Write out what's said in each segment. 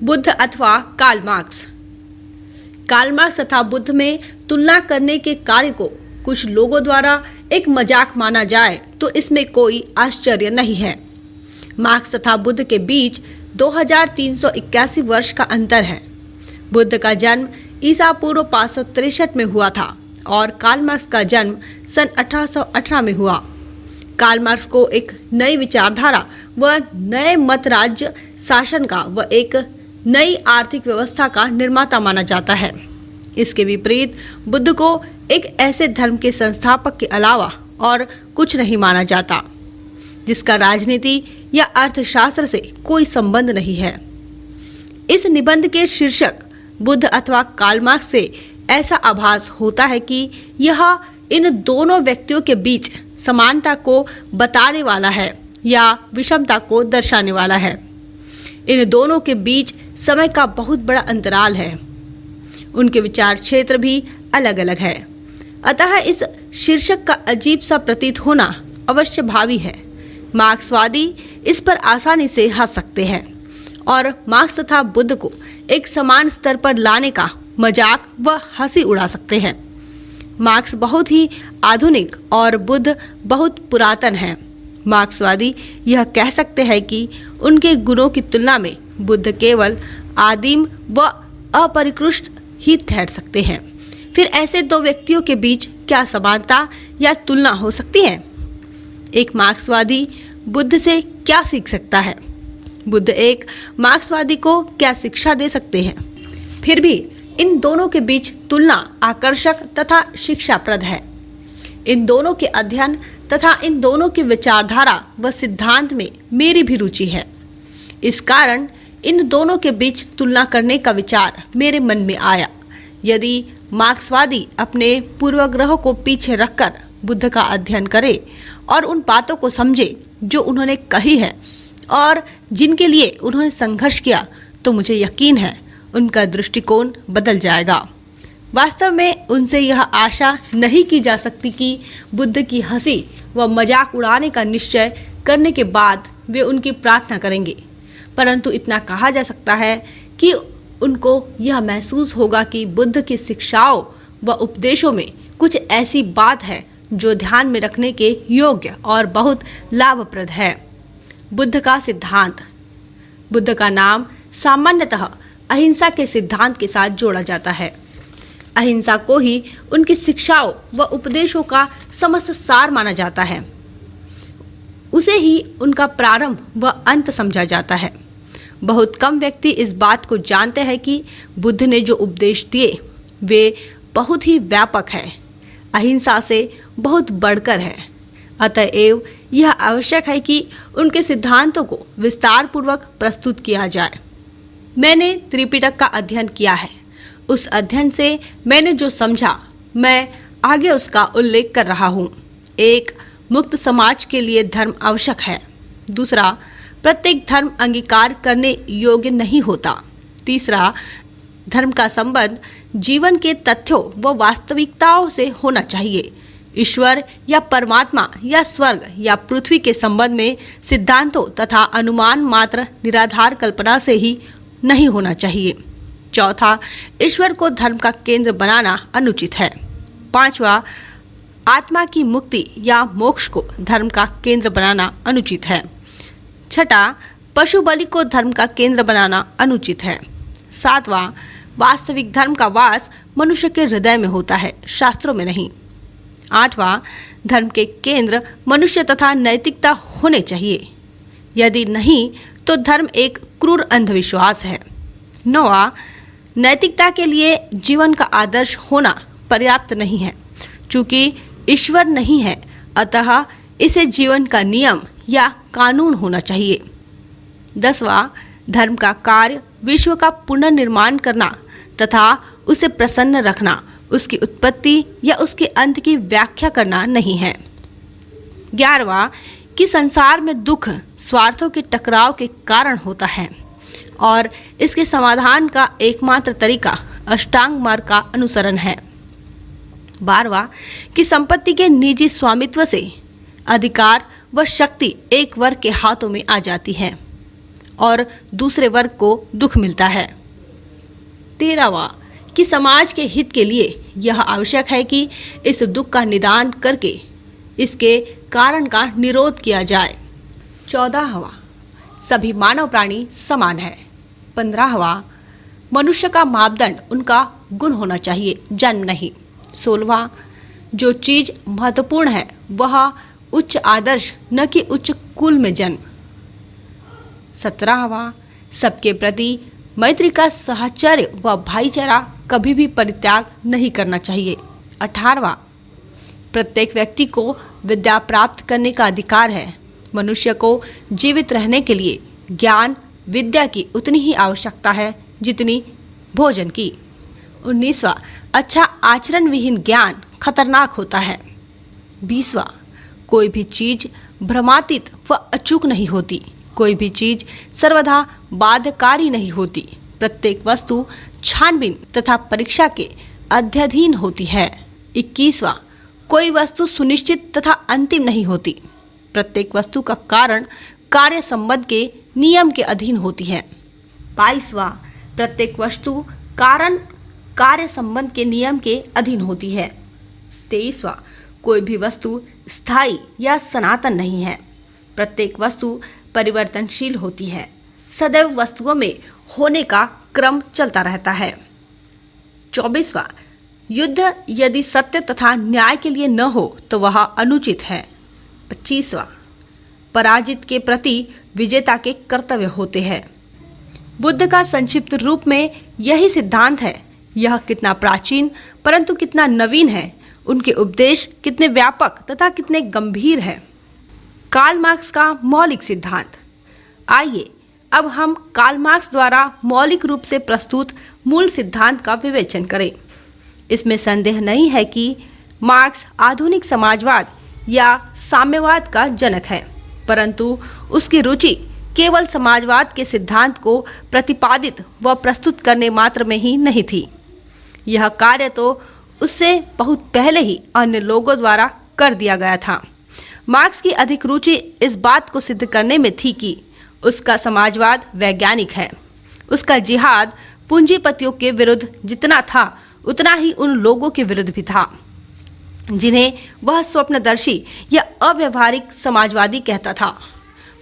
बुद्ध अथवा Karl Marx. Karl Marx तथा बुद्ध में तुलना करने के कार्य को कुछ लोगों द्वारा एक मजाक माना जाए तो इसमें कोई आश्चर्य नहीं है। मार्क्स तथा बुद्ध के बीच 2381 वर्ष का अंतर है। बुद्ध का जन्म ईसा पूर्व 563 में हुआ था और कार्ल मार्क्स का जन्म सन 1818 में हुआ। कार्ल मार्क्स को एक नई विचारधारा व नए मत राज्य शासन का व एक नई आर्थिक व्यवस्था का निर्माता माना जाता है। इसके विपरीत बुद्ध को एक ऐसे धर्म के संस्थापक के अलावा और कुछ नहीं माना जाता जिसका राजनीति या अर्थशास्त्र से कोई संबंध नहीं है। इस निबंध के शीर्षक बुद्ध अथवा कार्ल मार्क्स से ऐसा आभास होता है कि यह इन दोनों व्यक्तियों के बीच समानता को बताने वाला है या विषमता को दर्शाने वाला है। इन दोनों के बीच समय का बहुत बड़ा अंतराल है। उनके विचार क्षेत्र भी अलग अलग है। अतः इस शीर्षक का अजीब सा प्रतीत होना अवश्य भावी है। मार्क्सवादी इस पर आसानी से हंस सकते हैं और मार्क्स तथा बुद्ध को एक समान स्तर पर लाने का मजाक व हंसी उड़ा सकते हैं। मार्क्स बहुत ही आधुनिक और बुद्ध बहुत पुरातन हैं। मार्क्सवादी यह कह सकते हैं कि उनके गुणों की तुलना में बुद्ध केवल आदिम व अपरिष्कृत ही ठहर सकते हैं। फिर ऐसे दो व्यक्तियों के बीच क्या समानता या तुलना हो सकती है? एक मार्क्सवादी बुद्ध से क्या सीख सकता है? बुद्ध एक मार्क्सवादी को क्या शिक्षा दे सकते हैं? फिर भी इन दोनों के बीच तुलना आकर्षक तथा शिक्षाप्रद है। इन दोनों के अध्ययन तथा इन दोनों की विचारधारा व सिद्धांत में मेरी भी रुचि है। इस कारण इन दोनों के बीच तुलना करने का विचार मेरे मन में आया। यदि मार्क्सवादी अपने पूर्वाग्रह को पीछे रखकर बुद्ध का अध्ययन करे और उन बातों को समझे जो उन्होंने कही है और जिनके लिए उन्होंने संघर्ष किया, तो मुझे यकीन है उनका दृष्टिकोण बदल जाएगा। वास्तव में उनसे यह आशा नहीं की जा सकती कि बुद्ध की हंसी व मजाक उड़ाने का निश्चय करने के बाद वे उनकी प्रार्थना करेंगे, परंतु इतना कहा जा सकता है कि उनको यह महसूस होगा कि बुद्ध की शिक्षाओं व उपदेशों में कुछ ऐसी बात है जो ध्यान में रखने के योग्य और बहुत लाभप्रद है। बुद्ध का सिद्धांत। बुद्ध का नाम सामान्यतः अहिंसा के सिद्धांत के साथ जोड़ा जाता है। अहिंसा को ही उनकी शिक्षाओं व उपदेशों का समस्त सार माना जाता है। उसे ही उनका प्रारंभ व अंत समझा जाता है। बहुत कम व्यक्ति इस बात को जानते हैं कि बुद्ध ने जो उपदेश दिए वे बहुत ही व्यापक है, अहिंसा से बहुत बढ़कर है। अतएव यह आवश्यक है कि उनके सिद्धांतों को विस्तार पूर्वक प्रस्तुत किया जाए। मैंने त्रिपिटक का अध्ययन किया है। उस अध्ययन से मैंने जो समझा मैं आगे उसका उल्लेख कर रहा हूँ। एक, मुक्त समाज के लिए धर्म आवश्यक है। दूसरा, प्रत्येक धर्म अंगीकार करने योग्य नहीं होता। तीसरा, धर्म का संबंध जीवन के तथ्यों व वास्तविकताओं से होना चाहिए। ईश्वर या परमात्मा या स्वर्ग या पृथ्वी के संबंध में सिद्धांतों तथा अनुमान मात्र निराधार कल्पना से ही नहीं होना चाहिए। चौथा, ईश्वर को धर्म का केंद्र बनाना अनुचित है। पांचवा, आत्मा की मुक्ति या मोक्ष को धर्म का केंद्र बनाना अनुचित है। छठा, पशु बलि को धर्म का केंद्र बनाना अनुचित है। सातवां, वास्तविक धर्म का वास मनुष्य के हृदय में होता है, शास्त्रों में नहीं। आठवां, धर्म के केंद्र मनुष्य तथा नैतिकता होने चाहिए। यदि नहीं तो धर्म एक क्रूर अंधविश्वास है। नौवां, नैतिकता के लिए जीवन का आदर्श होना पर्याप्त नहीं है। चूंकि ईश्वर नहीं है, अतः इसे जीवन का नियम या कानून होना चाहिए। 10वां, धर्म का कार्य विश्व का पुनर्निर्माण करना तथा उसे प्रसन्न रखना, उसकी उत्पत्ति या उसके अंत की व्याख्या करना नहीं है। 11वां, कि संसार में दुख स्वार्थों के टकराव के कारण होता है और इसके समाधान का एकमात्र तरीका अष्टांग मार्ग का अनुसरण है। 12वां, कि संपत्ति के निजी स्वामित्व से अधिकार व शक्ति एक वर्ग के हाथों में आ जाती है और दूसरे वर्ग को दुख मिलता है। 13वां कि समाज के हित के लिए यह आवश्यक है कि इस दुख का निदान करके इसके कारण का निरोध किया जाए। 14वां सभी मानव प्राणी समान है। 15वां मनुष्य का मापदंड उनका गुण होना चाहिए, जन्म नहीं। 16वां जो चीज महत्वपूर्ण है वह उच्च आदर्श न कि उच्च कुल में जन्म। 17वां सबके प्रति मैत्री का साहचर्य व भाईचारा कभी भी परित्याग नहीं करना चाहिए। 18वां प्रत्येक व्यक्ति को विद्या प्राप्त करने का अधिकार है। मनुष्य को जीवित रहने के लिए ज्ञान विद्या की उतनी ही आवश्यकता है जितनी भोजन की। 19वां अच्छा आचरण विहीन ज्ञान खतरनाक होता है। 20वां कोई भी चीज भ्रमातीत व अचूक नहीं होती। कोई भी चीज सर्वदा बाध्यकारी नहीं होती। प्रत्येक वस्तु छानबीन तथा परीक्षा के अध्ययन होती है। 21वां कोई वस्तु सुनिश्चित तथा अंतिम नहीं होती। प्रत्येक वस्तु का कारण कार्य संबंध के नियम के अधीन होती है। 22वां प्रत्येक वस्तु कारण कार्य संबंध के नियम के अधीन होती है। 23वां कोई भी वस्तु स्थायी या सनातन नहीं है। प्रत्येक वस्तु परिवर्तनशील होती है। सदैव वस्तुओं में होने का क्रम चलता रहता है। 24वां युद्ध यदि सत्य तथा न्याय के लिए न हो तो वह अनुचित है। 25वां पराजित के प्रति विजेता के कर्तव्य होते हैं। बुद्ध का संक्षिप्त रूप में यही सिद्धांत है। यह कितना प्राचीन परंतु कितना नवीन है। उनके उपदेश कितने व्यापक तथा कितने गंभीर है। कार्ल मार्क्स का मौलिक सिद्धांत। आइए अब हम कार्ल मार्क्स द्वारा मौलिक रूप से प्रस्तुत मूल सिद्धांत का विवेचन करें। इसमें संदेह नहीं है कि मार्क्स आधुनिक समाजवाद या साम्यवाद का जनक है, परंतु उसकी रुचि केवल समाजवाद के सिद्धांत को प्रतिपादित व प्रस्तुत करने मात्र में ही नहीं थी। यह कार्य तो उससे बहुत पहले ही अन्य लोगों द्वारा कर दिया गया था। मार्क्स की अधिक रुचि इस बात को सिद्ध करने में थी कि उसका समाजवाद वैज्ञानिक है। उसका जिहाद पूंजीपतियों के विरुद्ध जितना था उतना ही उन लोगों के विरुद्ध भी था जिन्हें वह स्वप्नदर्शी या अव्यवहारिक समाजवादी कहता था।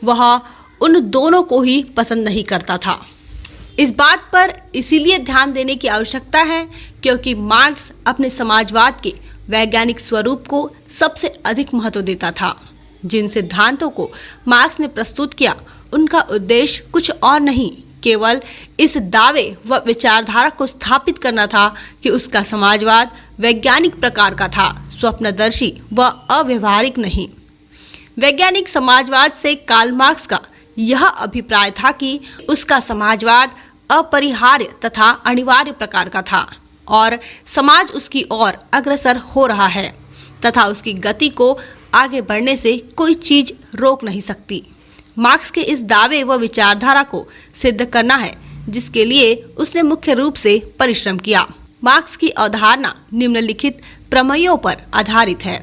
वह उन दोनों को ही पसंद नहीं करता था। इस बात पर इसीलिए ध्यान देने की आवश्यकता है क्योंकि मार्क्स अपने समाजवाद के वैज्ञानिक स्वरूप को सबसे अधिक महत्व देता था। जिन सिद्धांतों को मार्क्स ने प्रस्तुत किया उनका उद्देश्य कुछ और नहीं, केवल इस दावे व विचारधारा को स्थापित करना था कि उसका समाजवाद वैज्ञानिक प्रकार का था, स्वप्नदर्शी व अव्यवहारिक नहीं। वैज्ञानिक समाजवाद से कार्ल मार्क्स का यह अभिप्राय था कि उसका समाजवाद अपरिहार्य तथा अनिवार्य प्रकार का था और समाज उसकी ओर अग्रसर हो रहा है तथा उसकी गति को आगे बढ़ने से कोई चीज रोक नहीं सकती। मार्क्स के इस दावे व विचारधारा को सिद्ध करना है जिसके लिए उसने मुख्य रूप से परिश्रम किया। मार्क्स की अवधारणा निम्नलिखित प्रमेयों पर आधारित है।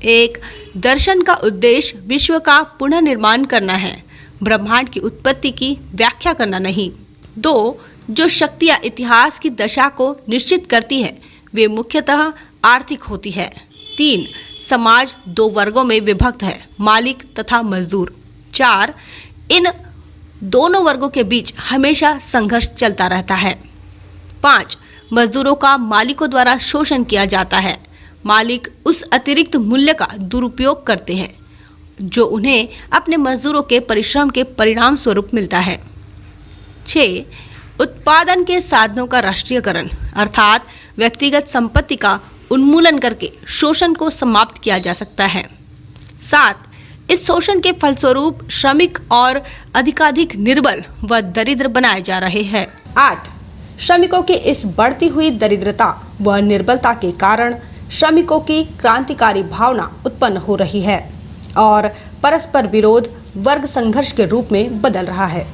1. दर्शन का उद्देश्य विश्व का पुनर्निर्माण करना है, ब्रह्मांड की उत्पत्ति की व्याख्या करना नहीं। 2. जो शक्तियाँ इतिहास की दशा को निश्चित करती है वे मुख्यतः आर्थिक होती है। 3. समाज दो वर्गों में विभक्त है, मालिक तथा मजदूर। 4. इन दोनों वर्गों के बीच हमेशा संघर्ष चलता रहता है। 5. मजदूरों का मालिकों द्वारा शोषण किया जाता है। मालिक उस अतिरिक्त मूल्य का दुरुपयोग करते हैं जो उन्हें अपने मजदूरों के परिश्रम के परिणाम स्वरूप मिलता है। 6. उत्पादन के साधनों का राष्ट्रीयकरण अर्थात व्यक्तिगत संपत्ति का उन्मूलन करके शोषण को समाप्त किया जा सकता है। 7. इस शोषण के फलस्वरूप श्रमिक और अधिकाधिक निर्बल व दरिद्र बनाए जा रहे हैं। 8. श्रमिकों की इस बढ़ती हुई दरिद्रता व निर्बलता के कारण श्रमिकों की क्रांतिकारी भावना उत्पन्न हो रही है और परस्पर विरोध वर्ग संघर्ष के रूप में बदल रहा है।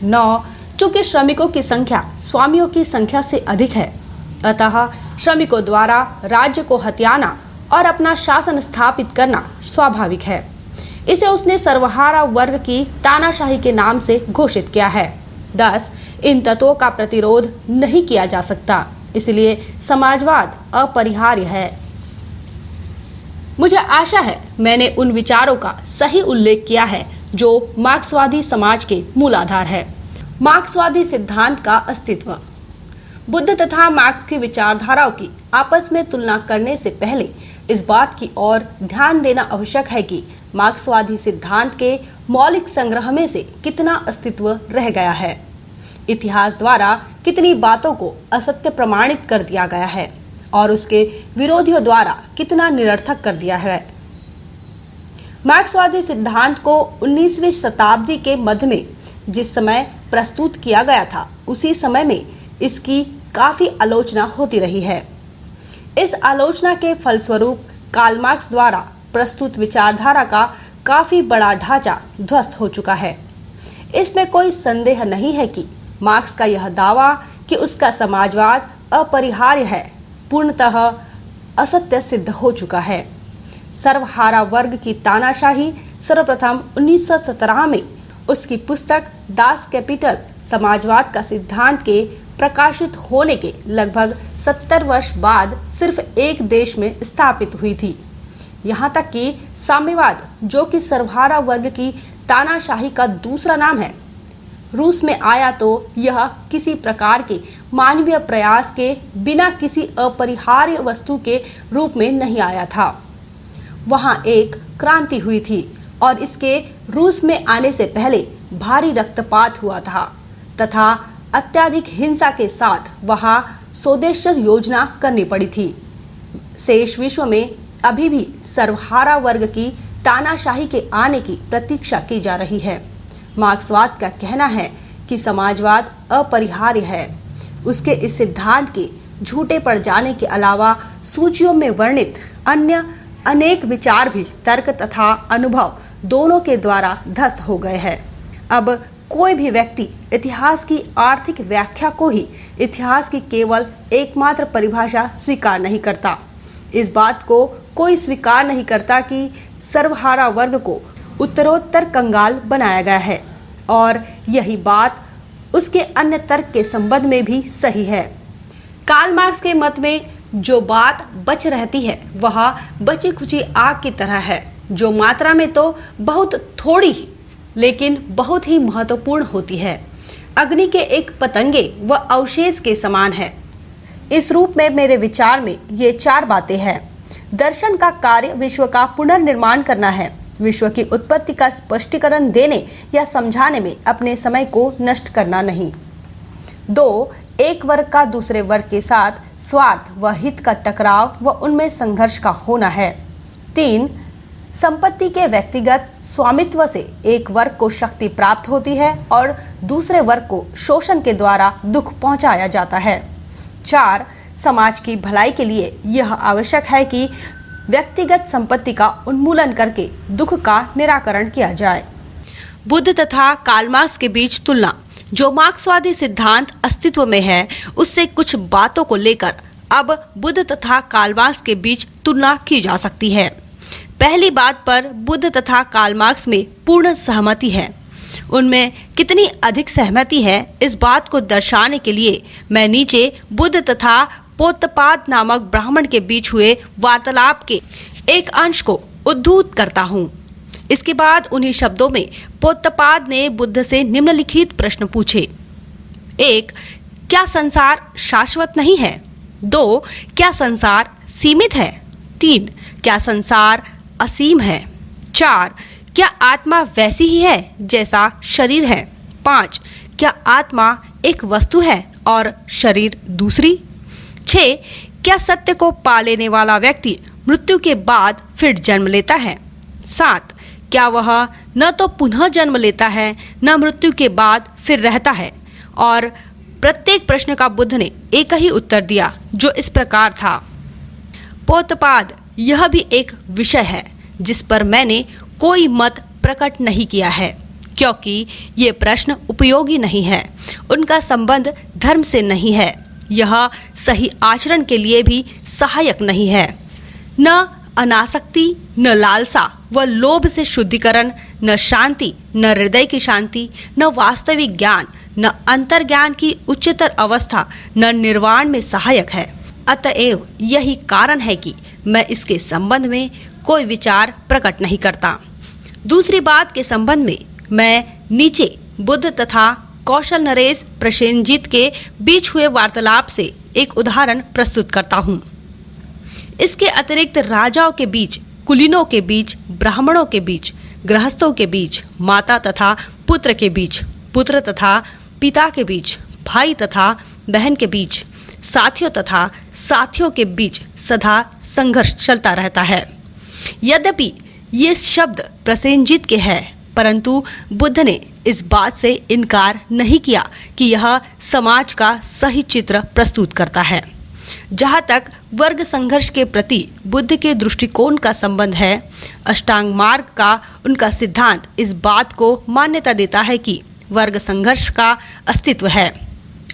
9. चूंकि श्रमिकों की संख्या स्वामियों की संख्या से अधिक है, अतः श्रमिकों द्वारा राज्य को हथियाना और अपना शासन स्थापित करना स्वाभाविक है। इसे उसने सर्वहारा वर्ग की तानाशाही के नाम से घोषित किया है। 10 इन तत्वों का प्रतिरोध नहीं किया जा सकता, इसलिए समाजवाद अपरिहार्य है। मुझे आशा है मैंने उन विचारों का सही उल्लेख किया है जो मार्क्सवादी समाज के मूलाधार है। मार्क्सवादी सिद्धांत का अस्तित्व। बुद्ध तथा मार्क्स की विचारधाराओं की आपस में तुलना करने से पहले इस बात की ओर ध्यान देना आवश्यक है कि मार्क्सवादी सिद्धांत के मौलिक संग्रह में से कितना अस्तित्व रह गया है, इतिहास द्वारा कितनी बातों को असत्य प्रमाणित कर दिया गया है और उसके विरोधियों द्वारा कितना निरर्थक कर दिया है। मार्क्सवादी सिद्धांत को 19वीं शताब्दी के मध्य में जिस समय प्रस्तुत किया गया था, उसी समय में इसकी काफी आलोचना होती रही है। इस आलोचना के फलस्वरूप कार्ल मार्क्स द्वारा प्रस्तुत विचारधारा का काफी बड़ा ढांचा ध्वस्त हो चुका है। इसमें कोई संदेह नहीं है कि मार्क्स का यह दावा कि उसका समाजवाद अपरिहार्य है पूर्णतः असत्य सिद्ध हो चुका है। सर्वहारा वर्ग की तानाशाही सर्वप्रथम 1917 में उसकी पुस्तक दास कैपिटल समाजवाद का सिद्धांत के प्रकाशित होने के लगभग 70 वर्ष बाद सिर्फ एक देश में स्थापित हुई थी। यहाँ तक कि साम्यवाद, जो कि सर्वहारा वर्ग की तानाशाही का दूसरा नाम है, रूस में आया तो यह किसी प्रकार के मानवीय प्रयास के बिना किसी अपरिहार्य वस्तु के रूप में नहीं आया था। वहाँ एक क्रांति हुई थी और इसके रूस में आने से पहले भारी रक्तपात हुआ था तथा अत्यधिक हिंसा के साथ वहाँ स्वदेश योजना करनी पड़ी थी। शेष विश्व में अभी भी सर्वहारा वर्ग की तानाशाही के आने की प्रतीक्षा की जा रही है। मार्क्सवाद का कहना है कि समाजवाद अपरिहार्य है। उसके इस सिद्धांत के झूठे पड़ जाने के अलावा सूचियों में वर्णित अन्य अनेक विचार भी तर्क तथा अनुभव दोनों के द्वारा ध्वस्त हो गए हैं। अब कोई भी व्यक्ति इतिहास की आर्थिक व्याख्या को ही इतिहास की केवल एकमात्र परिभाषा स्वीकार नहीं करता। इस बात को कोई स्वीकार नहीं करता कि सर्वहारा वर्ग को उत्तरोत्तर कंगाल बनाया गया है और यही बात उसके अन्य तर्क के संबंध में भी सही है। कार्ल मार्क्स के मत में जो बात बच रहती है वह बची खुची आग की तरह है, जो मात्रा में तो बहुत थोड़ी ही लेकिन बहुत ही महत्वपूर्ण होती है। अग्नि के एक पतंगे व अवशेष के समान है। इस रूप में मेरे विचार में ये 4 बातें हैं। दर्शन का कार्य विश्व का पुनर्निर्माण करना है, विश्व की उत्पत्ति का स्पष्टीकरण देने या समझाने में अपने समय को नष्ट करना नहीं। 2 एक वर्ग का दूसरे वर्ग के साथ स्वार्थ व हित का टकराव व उनमें संघर्ष का होना है। 3 संपत्ति के व्यक्तिगत स्वामित्व से एक वर्ग को शक्ति प्राप्त होती है और दूसरे वर्ग को शोषण के द्वारा दुख पहुंचाया जाता है। 4 समाज की भलाई के लिए यह आवश्यक है कि व्यक्तिगत संपत्ति का उन्मूलन करके दुख का निराकरण किया जाए। बुद्ध तथा कार्ल मार्क्स के बीच तुलना। जो मार्क्सवादी सिद्धांत अस्तित्व में है, उससे कुछ बातों को लेकर अब बुद्ध तथा कार्ल मार्क्स के बीच तुलना की जा सकती है। पहली बात पर बुद्ध तथा कार्ल मार्क्स में पूर्ण सहमति है। उनमें कितनी अधिक सहमति है, इस बात को दर्शाने के लिए मैं नीचे बुद्ध तथा पोतपाद नामक ब्राह्मण के बीच हुए वार्तालाप के एक अंश को उद्धृत करता हूँ। इसके बाद उन्हीं शब्दों में पोतपाद ने बुद्ध से निम्नलिखित प्रश्न पूछे। 1. क्या संसार शाश्वत नहीं है? 2. क्या संसार सीमित है? 3. क्या संसार असीम है? 4. क्या आत्मा वैसी ही है जैसा शरीर है? 5. क्या आत्मा एक वस्तु है और शरीर दूसरी? 6. क्या सत्य को पा लेने वाला व्यक्ति मृत्यु के बाद फिर जन्म लेता है? 7. क्या वह न तो पुनः जन्म लेता है न मृत्यु के बाद फिर रहता है? और प्रत्येक प्रश्न का बुद्ध ने एक ही उत्तर दिया, जो इस प्रकार था। पोतपाद, यह भी एक विषय है जिस पर मैंने कोई मत प्रकट नहीं किया है, क्योंकि ये प्रश्न उपयोगी नहीं है। उनका संबंध धर्म से नहीं है। यह सही आचरण के लिए भी सहायक नहीं है। न अनासक्ति, न लालसा व लोभ से शुद्धिकरण, न शांति, न हृदय की शांति, न वास्तविक ज्ञान, न अंतर्ज्ञान की उच्चतर अवस्था, न निर्वाण में सहायक है। अतएव यही कारण है कि मैं इसके संबंध में कोई विचार प्रकट नहीं करता। दूसरी बात के संबंध में मैं नीचे बुद्ध तथा कौशल नरेश प्रसेनजीत के बीच हुए वार्तालाप से एक उदाहरण प्रस्तुत करता हूँ। इसके अतिरिक्त राजाओं के बीच, कुलीनों के बीच, ब्राह्मणों के बीच, गृहस्थों के बीच, माता तथा पुत्र के बीच, पुत्र तथा पिता के बीच, भाई तथा बहन के बीच, साथियों तथा साथियों के बीच सदा संघर्ष चलता रहता है। यद्यपि ये शब्द प्रसेनजीत के हैं, परंतु बुद्ध ने इस बात से इनकार नहीं किया कि यह समाज का सही चित्र प्रस्तुत करता है। जहाँ तक वर्ग संघर्ष के प्रति बुद्ध के दृष्टिकोण का संबंध है, अष्टांग मार्ग का उनका सिद्धांत इस बात को मान्यता देता है कि वर्ग संघर्ष का अस्तित्व है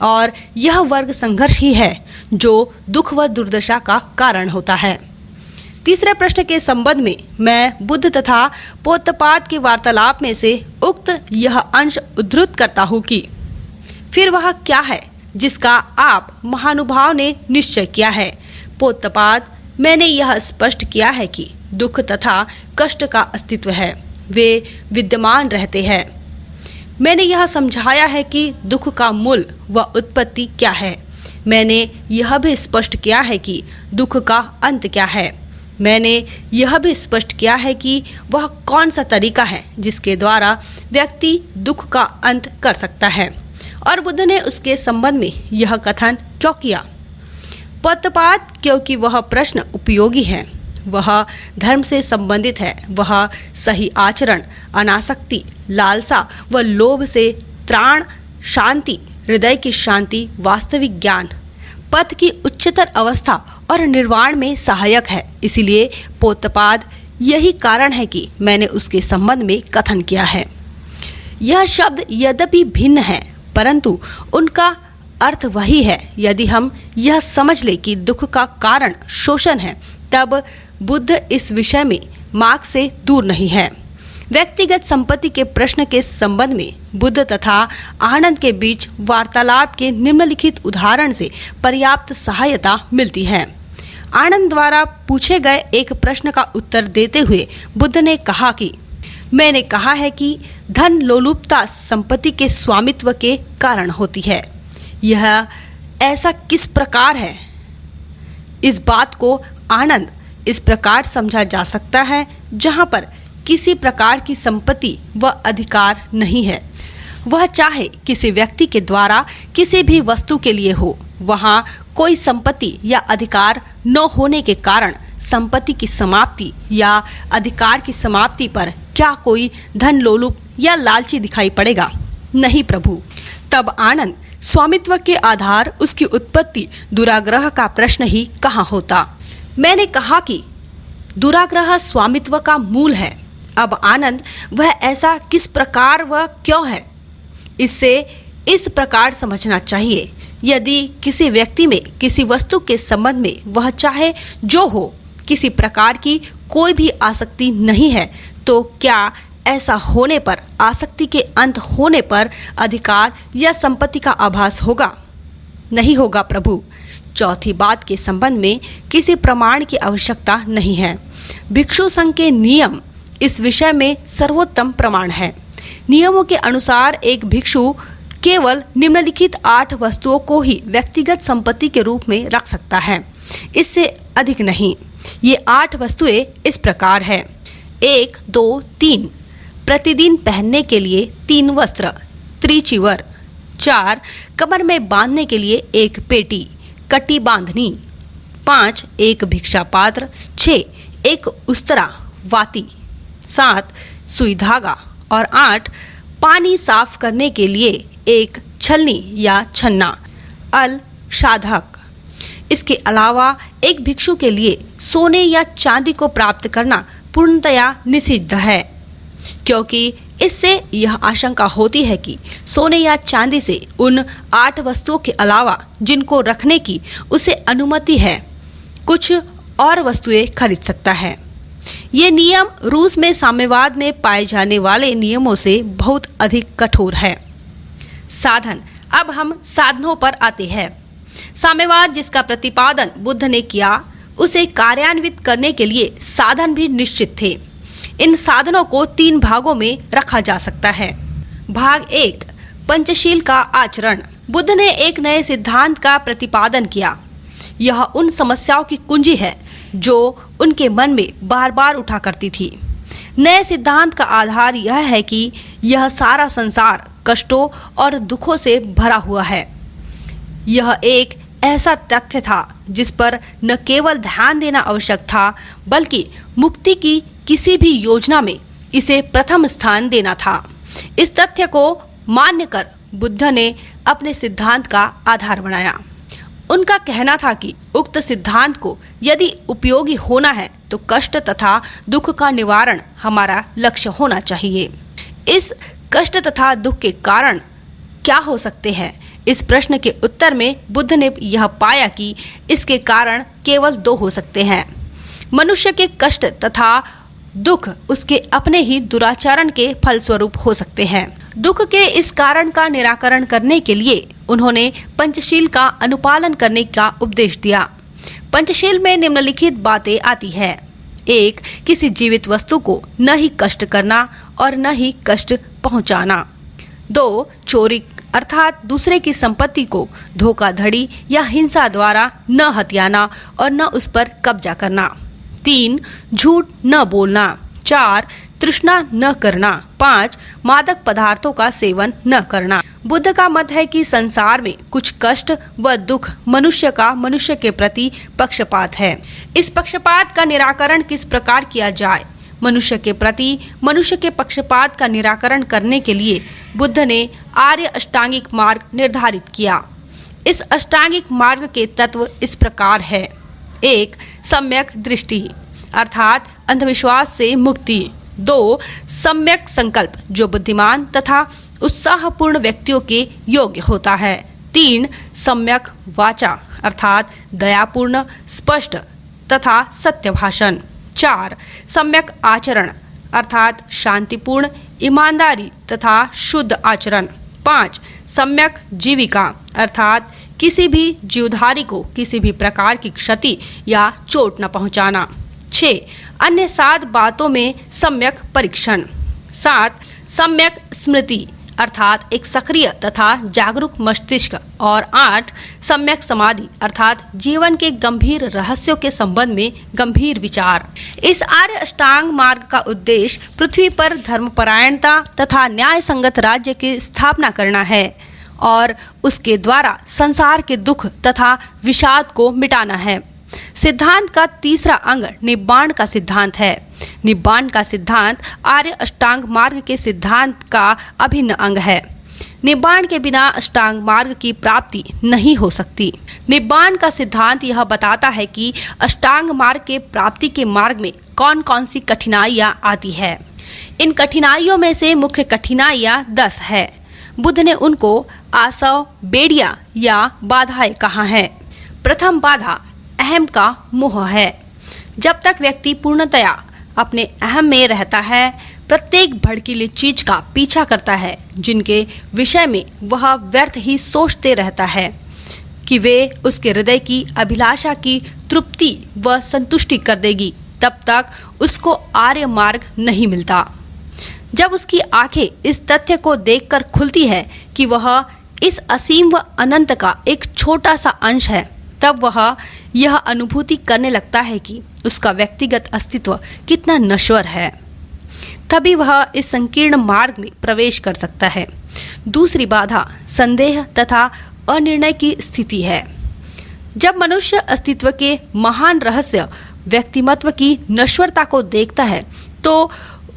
और यह वर्ग संघर्ष ही है जो दुख व दुर्दशा का कारण होता है। तीसरे प्रश्न के संबंध में मैं बुद्ध तथा पोतपाद के वार्तालाप में से उक्त यह अंश उद्धृत करता हूँ कि फिर वह क्या है जिसका आप महानुभाव ने निश्चय किया है। पोतपाद, मैंने यह स्पष्ट किया है कि दुख तथा कष्ट का अस्तित्व है, वे विद्यमान रहते हैं। मैंने यह समझाया है कि दुख का मूल व उत्पत्ति क्या है। मैंने यह भी स्पष्ट किया है कि दुख का अंत क्या है। मैंने यह भी स्पष्ट किया है कि वह कौन सा तरीका है जिसके द्वारा व्यक्ति दुख का अंत कर सकता है और बुद्ध ने उसके संबंध में यह कथन क्यों किया। पोतपाद, क्योंकि वह प्रश्न उपयोगी है, वह धर्म से संबंधित है, वह सही आचरण, अनासक्ति, लालसा व लोभ से त्राण, शांति, हृदय की शांति, वास्तविक ज्ञान, पथ की उच्चतर अवस्था और निर्वाण में सहायक है। इसीलिए पोतपाद, यही कारण है कि मैंने उसके संबंध में कथन किया है। यह शब्द यद्यपि भिन्न है, परंतु उनका अर्थ वही है। यदि हम यह समझ ले कि दुख का कारण शोषण है, तब बुद्ध इस विषय में मार्ग से दूर नहीं है। व्यक्तिगत संपत्ति के प्रश्न के संबंध में बुद्ध तथा आनंद के बीच वार्तालाप के निम्नलिखित उदाहरण से पर्याप्त सहायता मिलती है। आनंद द्वारा पूछे गए एक प्रश्न का उत्तर देते हुए बुद्ध ने कहा कि मैंने कहा है कि धन लोलुपता संपत्ति के स्वामित्व के कारण होती है। यह ऐसा किस प्रकार है? इस बात को आनंद इस प्रकार समझा जा सकता है, जहाँ पर किसी प्रकार की संपत्ति व अधिकार नहीं है, वह चाहे किसी व्यक्ति के द्वारा किसी भी वस्तु के लिए हो, वहाँ कोई संपत्ति या अधिकार न होने के कारण संपत्ति की समाप्ति या अधिकार की समाप्ति पर क्या कोई धन लोलुप या लालची दिखाई पड़ेगा? नहीं प्रभु। तब आनंद स्वामित्व के आधार उसकी उत्पत्ति दुराग्रह का प्रश्न ही कहाँ होता। मैंने कहा कि दुराग्रह स्वामित्व का मूल है। अब आनंद वह ऐसा किस प्रकार व क्यों है, इससे इस प्रकार समझना चाहिए। यदि किसी व्यक्ति में किसी वस्तु के संबंध में वह चाहे जो हो, किसी प्रकार की कोई भी आसक्ति नहीं है, तो क्या ऐसा होने पर, आसक्ति के अंत होने पर अधिकार या संपत्ति का आभास होगा? नहीं होगा प्रभु। चौथी बात के संबंध में किसी प्रमाण की आवश्यकता नहीं है। भिक्षु संघ के नियम इस विषय में सर्वोत्तम प्रमाण है। नियमों के अनुसार एक भिक्षु केवल निम्नलिखित 8 वस्तुओं को ही व्यक्तिगत संपत्ति के रूप में रख सकता है, इससे अधिक नहीं। ये 8 वस्तुएं इस प्रकार है। 1, 2, 3 प्रतिदिन पहनने के लिए 3 वस्त्र, त्रिचिवर। 4 कमर में बांधने के लिए 1 पेटी, कटी बांधनी। 5 एक भिक्षा पात्र। 6 एक उस्तरा, वाती। 7 सुई धागा। और 8 पानी साफ करने के लिए 1 छलनी या छन्ना, अल साधक। इसके अलावा एक भिक्षु के लिए सोने या चांदी को प्राप्त करना पूर्णतया निषिद्ध है, क्योंकि इससे यह आशंका होती है कि सोने या चांदी से उन 8 वस्तुओं के अलावा जिनको रखने की उसे अनुमति है, कुछ और वस्तुएं खरीद सकता है। ये नियम रूस में साम्यवाद में पाए जाने वाले नियमों से बहुत अधिक कठोर है। साधन। अब हम साधनों पर आते हैं। साम्यवाद जिसका प्रतिपादन बुद्ध ने किया, उसे कार्यान्वित करने के लिए साधन भी निश्चित थे। इन साधनों को 3 भागों में रखा जा सकता है। भाग 1, पंचशील का आचरण। बुद्ध ने एक नए सिद्धांत का प्रतिपादन किया। यह उन समस्याओं की कुंजी है जो उनके मन में बार बार उठा करती थी। नए सिद्धांत का आधार यह है कि यह सारा संसार कष्टों और दुखों से भरा हुआ है। यह एक ऐसा तथ्य था जिस पर न केवल ध्यान देना आवश्यक था, बल्कि मुक्ति की किसी भी योजना में इसे प्रथम स्थान देना था। इस तथ्य को मान्य कर बुद्ध ने अपने सिद्धांत का आधार बनाया। उनका कहना था कि उक्त सिद्धांत को यदि उपयोगी होना है तो कष्ट तथा दुख का निवारण हमारा लक्ष्य होना चाहिए। इस कष्ट तथा दुख के कारण क्या हो सकते हैं? इस प्रश्न के उत्तर में बुद्ध ने यह पाया कि इसके कारण केवल 2 हो सकते हैं। मनुष्य के कष्ट तथा दुख उसके अपने ही दुराचरण के फलस्वरूप हो सकते हैं। दुख के इस कारण का निराकरण करने के लिए उन्होंने पंचशील का अनुपालन करने का उपदेश दिया। पंचशील में निम्नलिखित बातें आती है। 1, किसी जीवित वस्तु को न ही कष्ट करना और न ही कष्ट पहुंचाना। 2, चोरी अर्थात दूसरे की संपत्ति को धोखाधड़ी या हिंसा द्वारा न हथियाना और न उस पर कब्जा करना। 3, झूठ न बोलना। 4, तृष्णा न करना। 5, मादक पदार्थों का सेवन न करना। बुद्ध का मत है कि संसार में कुछ कष्ट व दुख मनुष्य के प्रति पक्षपात है। इस पक्षपात का निराकरण किस प्रकार किया जाए? मनुष्य के प्रति मनुष्य के पक्षपात का निराकरण करने के लिए बुद्ध ने आर्य अष्टांगिक मार्ग निर्धारित किया। इस अष्टांगिक मार्ग के तत्व इस प्रकार है। 1, सम्यक दृष्टि अर्थात अंधविश्वास से मुक्ति। 2, सम्यक संकल्प जो बुद्धिमान तथा उत्साहपूर्ण व्यक्तियों के योग्य होता है। 3, सम्यक वाचा अर्थात दयापूर्ण, स्पष्ट तथा सत्य भाषण। 4, सम्यक आचरण अर्थात शांतिपूर्ण, ईमानदारी तथा शुद्ध आचरण। 5, सम्यक जीविका अर्थात किसी भी जीवधारी को किसी भी प्रकार की क्षति या चोट न पहुंचाना। 6, अन्य 7 बातों में सम्यक परीक्षण। 7, सम्यक स्मृति अर्थात एक सक्रिय तथा जागरूक मस्तिष्क। और 8, सम्यक समाधि अर्थात जीवन के गंभीर रहस्यों के संबंध में गंभीर विचार। इस आर्य अष्टांग मार्ग का उद्देश्य पृथ्वी पर धर्मपरायणता तथा न्याय संगत राज्य की स्थापना करना है और उसके द्वारा संसार के दुख तथा विषाद को मिटाना है। सिद्धांत का तीसरा अंग निब्बाण का सिद्धांत है। निब्बाण का सिद्धांत आर्य अष्टांग मार्ग के सिद्धांत का अभिन्न अंग है। निब्बाण के बिना अष्टांग मार्ग की प्राप्ति नहीं हो सकती। निब्बाण का सिद्धांत यह बताता है कि अष्टांग मार्ग के प्राप्ति के मार्ग में कौन कौन सी कठिनाइयाँ आती है। इन कठिनाइयों में से मुख्य कठिनाइयाँ 10 है। बुद्ध ने उनको आसव, बेड़िया या बाधाएं कहा है। प्रथम बाधा अहम का मोह है। जब तक व्यक्ति पूर्णतया अपने अहम में रहता है, प्रत्येक भड़कीली चीज का पीछा करता है जिनके विषय में वह व्यर्थ ही सोचते रहता है कि वे उसके हृदय की अभिलाषा की तृप्ति व संतुष्टि कर देगी, तब तक उसको आर्य मार्ग नहीं मिलता। जब उसकी आंखें इस तथ्य को देखकर खुलती है कि वह इस असीम व अनंत का एक छोटा सा अंश है, तब वह यह अनुभूति करने लगता है कि उसका व्यक्तिगत अस्तित्व कितना नश्वर है। तभी वह इस संकीर्ण मार्ग में प्रवेश कर सकता है। दूसरी बाधा संदेह तथा अनिर्णय की स्थिति है। जब मनुष्य अस्तित्व के महान रहस्य व्यक्तिमत्व की नश्वरता को देखता है, तो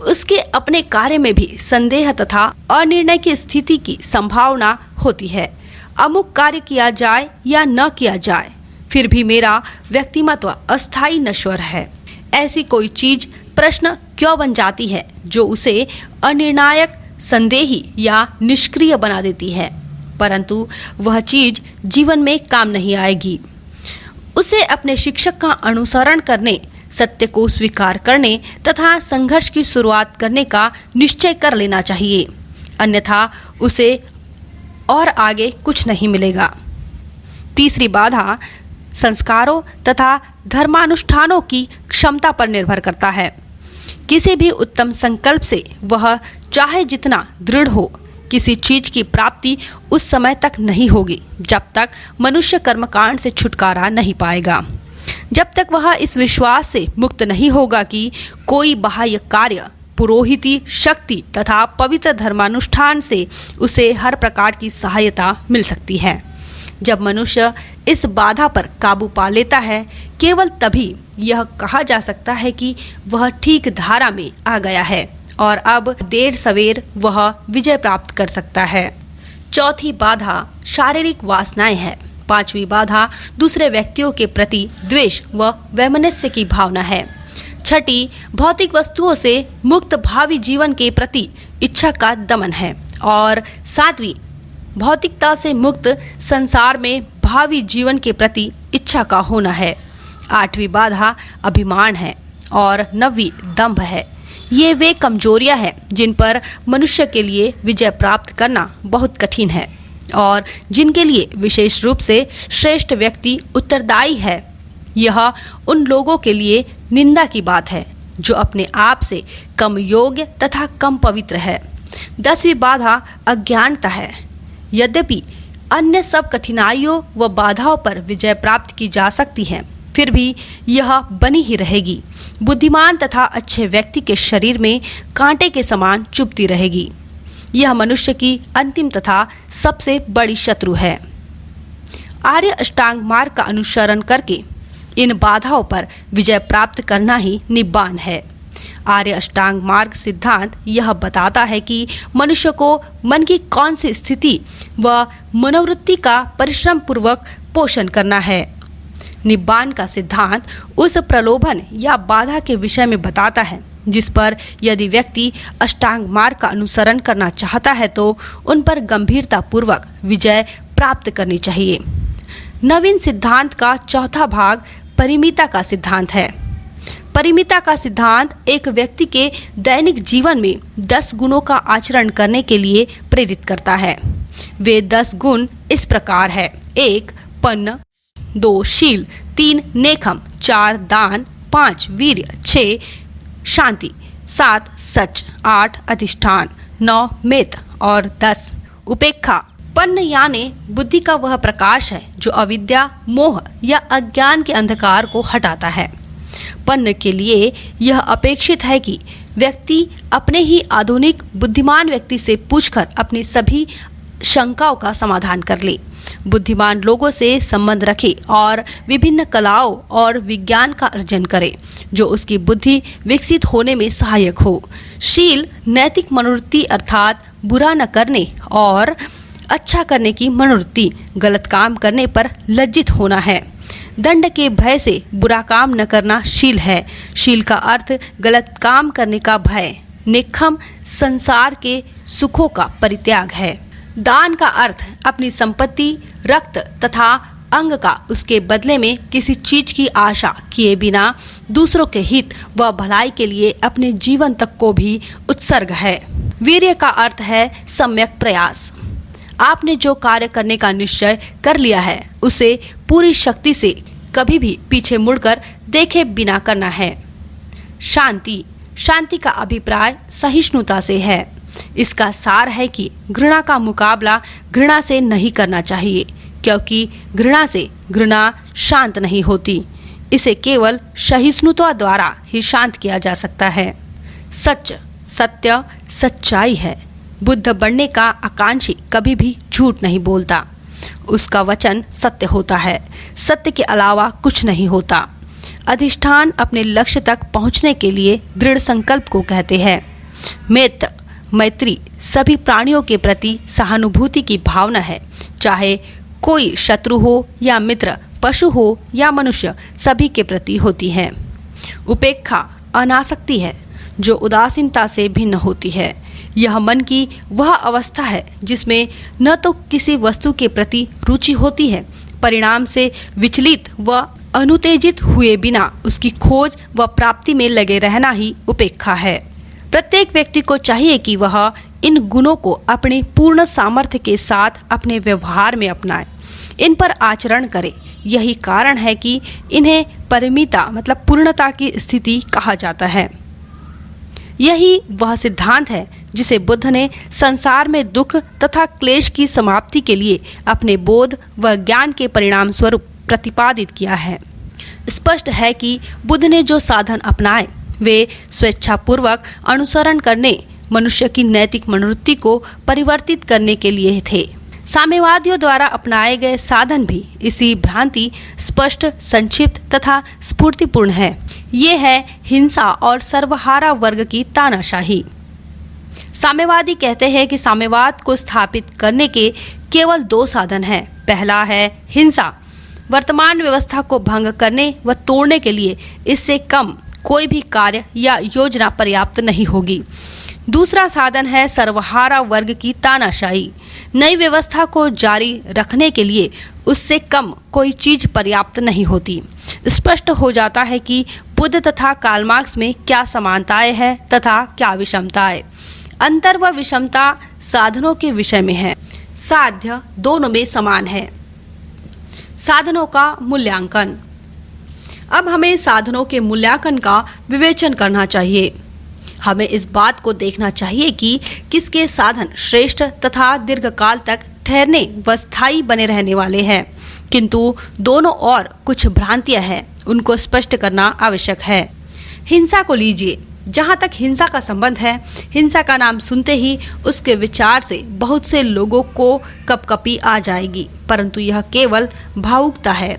उसके अपने कार्य में भी संदेह तथा अनिर्णय की स्थिति की संभावना होती है। अमुक कार्य किया जाए या न किया जाए, फिर भी मेरा व्यक्तिमत्व अस्थायी नश्वर है। ऐसी कोई चीज प्रश्न क्यों बन जाती है जो उसे अनिर्णायक, संदेही या निष्क्रिय बना देती है, परंतु वह चीज जीवन में काम नहीं आएगी। उसे अपने शिक्षक का अनुसरण करने, सत्य को स्वीकार करने तथा संघर्ष की शुरुआत करने का निश्चय कर लेना चाहिए, अन्यथा उसे और आगे कुछ नहीं मिलेगा। तीसरी बाधा संस्कारों तथा धर्मानुष्ठानों की क्षमता पर निर्भर करता है। किसी भी उत्तम संकल्प से वह चाहे जितना दृढ़ हो, किसी चीज की प्राप्ति उस समय तक नहीं होगी जब तक मनुष्य कर्मकांड से छुटकारा नहीं पाएगा, जब तक वह इस विश्वास से मुक्त नहीं होगा कि कोई बाह्य कार्य, पुरोहिती शक्ति तथा पवित्र धर्मानुष्ठान से उसे हर प्रकार की सहायता मिल सकती है। जब मनुष्य इस बाधा पर काबू पा लेता है, केवल तभी यह कहा जा सकता है कि वह ठीक धारा में आ गया है और अब देर सवेर वह विजय प्राप्त कर सकता है। चौथी बाधा शारीरिक वासनाएं है। पांचवी बाधा दूसरे व्यक्तियों के प्रति द्वेष व वैमनस्य की भावना है। छठी भौतिक वस्तुओं से मुक्त भावी जीवन के प्रति इच्छा का दमन है और सातवीं भौतिकता से मुक्त संसार में भावी जीवन के प्रति इच्छा का होना है। आठवीं बाधा अभिमान है और नवीं दंभ है। ये वे कमजोरियां हैं जिन पर मनुष्य के लिए विजय प्राप्त करना बहुत कठिन है और जिनके लिए विशेष रूप से श्रेष्ठ व्यक्ति उत्तरदायी है। यह उन लोगों के लिए निंदा की बात है जो अपने आप से कम योग्य तथा कम पवित्र है। 10वीं बाधा अज्ञानता है। यद्यपि अन्य सब कठिनाइयों व बाधाओं पर विजय प्राप्त की जा सकती है, फिर भी यह बनी ही रहेगी। बुद्धिमान तथा अच्छे व्यक्ति के शरीर में कांटे के समान चुभती रहेगी। यह मनुष्य की अंतिम तथा सबसे बड़ी शत्रु है। आर्य अष्टांग मार्ग का अनुसरण करके इन बाधाओं पर विजय प्राप्त करना ही निब्बान है। आर्य अष्टांग मार्ग सिद्धांत यह बताता है कि मनुष्य को मन की कौन सी स्थिति व मनोवृत्ति का परिश्रम पूर्वक पोषण करना है। निब्बान का सिद्धांत उस प्रलोभन या बाधा के विषय में बताता है जिस पर यदि व्यक्ति अष्टांग मार्ग का अनुसरण करना चाहता है तो उन पर गंभीरता पूर्वक विजय प्राप्त करनी चाहिए। नवीन सिद्धांत का चौथा भाग परिमिता का सिद्धांत है। परिमिता का सिद्धांत एक व्यक्ति के दैनिक जीवन में 10 गुणों का आचरण करने के लिए प्रेरित करता है। वे 10 गुण इस प्रकार है: 1 पन्न, 2 शील, 3 नेखम, 4 दान, 5 वीर्य, 6 शांति, 7 सच, 8 अधिष्ठान, 9 मेत और 10 उपेक्षा। पन्न यानी बुद्धि का वह प्रकाश है जो अविद्या, मोह या अज्ञान के अंधकार को हटाता है। पन्न के लिए यह अपेक्षित है कि व्यक्ति अपने ही आधुनिक बुद्धिमान व्यक्ति से पूछकर अपनी सभी शंकाओं का समाधान कर ले, बुद्धिमान लोगों से संबंध रखे और विभिन्न कलाओं और विज्ञान का अर्जन करे जो उसकी बुद्धि विकसित होने में सहायक हो। शील नैतिक मनोवृत्ति अर्थात बुरा न करने और अच्छा करने की मनोवृत्ति, गलत काम करने पर लज्जित होना है। दंड के भय से बुरा काम न करना शील है। शील का अर्थ गलत काम करने का भय। नेखम संसार के सुखों का परित्याग है। दान का अर्थ अपनी संपत्ति, रक्त तथा अंग का उसके बदले में किसी चीज की आशा किए बिना दूसरों के हित व भलाई के लिए अपने जीवन तक को भी उत्सर्ग है। वीर्य का अर्थ है सम्यक प्रयास। आपने जो कार्य करने का निश्चय कर लिया है उसे पूरी शक्ति से कभी भी पीछे मुड़कर देखे बिना करना है। शांति, शांति का अभिप्राय सहिष्णुता से है। इसका सार है कि घृणा का मुकाबला घृणा से नहीं करना चाहिए, क्योंकि घृणा से घृणा शांत नहीं होती। इसे केवल सहिष्णुता द्वारा ही शांत किया जा सकता है। सच, सत्य सच्चाई है। बुद्ध बनने का आकांक्षी कभी भी झूठ नहीं बोलता। उसका वचन सत्य होता है। सत्य के अलावा कुछ नहीं होता। अधिष्ठान अपने लक्ष्य तक पहुंचने के लिए दृढ़ संकल्प को कहते हैं। मैत्र, मैत्री सभी प्राणियों के प्रति सहानुभूति की भावना है, चाहे कोई शत्रु हो या मित्र, पशु हो या मनुष्य, सभी के प्रति होती है। उपेक्षा अनासक्ति है जो उदासीनता से भिन्न होती है। यह मन की वह अवस्था है जिसमें न तो किसी वस्तु के प्रति रुचि होती है, परिणाम से विचलित व अनुतेजित हुए बिना उसकी खोज व प्राप्ति में लगे रहना ही उपेक्षा है। प्रत्येक व्यक्ति को चाहिए कि वह इन गुणों को अपनी पूर्ण सामर्थ्य के साथ अपने व्यवहार में अपनाए, इन पर आचरण करे। यही कारण है कि इन्हें परिमिता मतलब पूर्णता की स्थिति कहा जाता है। यही वह सिद्धांत है जिसे बुद्ध ने संसार में दुख तथा क्लेश की समाप्ति के लिए अपने बोध व ज्ञान के परिणाम स्वरूप प्रतिपादित किया है। स्पष्ट है कि बुद्ध ने जो साधन अपनाए वे स्वेच्छापूर्वक अनुसरण करने, मनुष्य की नैतिक मनोवृत्ति को परिवर्तित करने के लिए थे। साम्यवादियों द्वारा अपनाए गए साधन भी इसी भ्रांति स्पष्ट, संक्षिप्त तथा स्फूर्तिपूर्ण है। ये है हिंसा और सर्वहारा वर्ग की तानाशाही। साम्यवादी कहते हैं कि साम्यवाद को स्थापित करने के केवल 2 साधन हैं। पहला है हिंसा, वर्तमान व्यवस्था को भंग करने व तोड़ने के लिए इससे कम कोई भी कार्य या योजना पर्याप्त नहीं होगी। दूसरा साधन है सर्वहारा वर्ग की तानाशाही। नई व्यवस्था को जारी रखने के लिए उससे कम कोई चीज पर्याप्त नहीं होती। स्पष्ट हो जाता है कि बुद्ध तथा कार्ल मार्क्स में क्या समानताएं हैं तथा क्या विषमताएं। अंतर व विषमता साधनों के विषय में है, साध्य दोनों में समान है। साधनों का मूल्यांकन। अब हमें साधनों के मूल्यांकन का विवेचन करना चाहिए। हमें इस बात को देखना चाहिए कि किसके साधन श्रेष्ठ तथा दीर्घकाल तक ठहरने व स्थायी बने रहने वाले हैं, किंतु दोनों और कुछ भ्रांतियां हैं, उनको स्पष्ट करना आवश्यक है। हिंसा को लीजिए। जहाँ तक हिंसा का संबंध है, हिंसा का नाम सुनते ही उसके विचार से बहुत से लोगों को कपकपी आ जाएगी, परंतु यह केवल भावुकता है।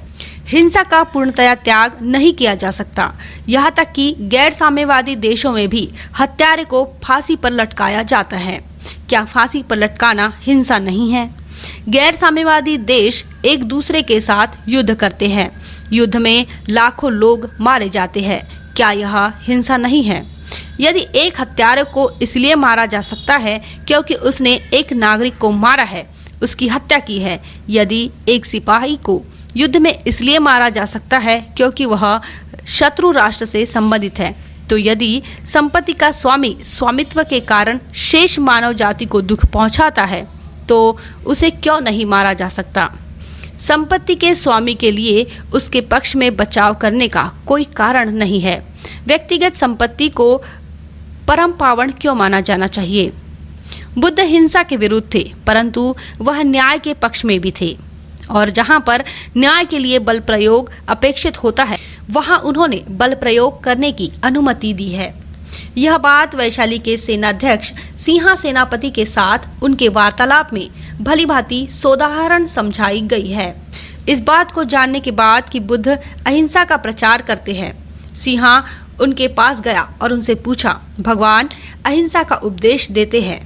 हिंसा का पूर्णतया त्याग नहीं किया जा सकता। यहाँ तक कि गैर साम्यवादी देशों में भी हत्यारे को फांसी पर लटकाया जाता है। क्या फांसी पर लटकाना हिंसा नहीं है? गैर साम्यवादी देश एक दूसरे के साथ युद्ध करते हैं। युद्ध में लाखों लोग मारे जाते हैं। क्या यह हिंसा नहीं है? यदि एक हत्यारे को इसलिए मारा जा सकता है क्योंकि उसने एक नागरिक को मारा है, उसकी हत्या की है। यदि एक सिपाही को युद्ध में इसलिए मारा जा सकता है क्योंकि वह शत्रु राष्ट्र से संबंधित है, तो यदि संपत्ति का स्वामी स्वामित्व के कारण शेष मानव जाति को दुख पहुंचाता है, तो उसे क्यों नहीं मारा जा सकता? संपत्ति के स्वामी के लिए उसके पक्ष में बचाव करने का कोई कारण नहीं है। व्यक्तिगत संपत्ति को परम पावन क्यों माना जाना चाहिए? बुद्ध हिंसा के विरुद्ध थे, परंतु वह न्याय के पक्ष में भी थे, और जहां पर न्याय के लिए बल प्रयोग अपेक्षित होता है, वहां उन्होंने बल प्रयोग करने की अनुमति दी है। यह बात वैशाली के सेनाध्यक्ष सिंहा सेनापति के साथ उनके वार्तालाप में भलीभांति सोदाहरण समझाई गई है। इस बात को जानने के बाद कि बुद्ध अहिंसा का प्रचार करते हैं, सिंहा उनके पास गया और उनसे पूछा, भगवान अहिंसा का उपदेश देते हैं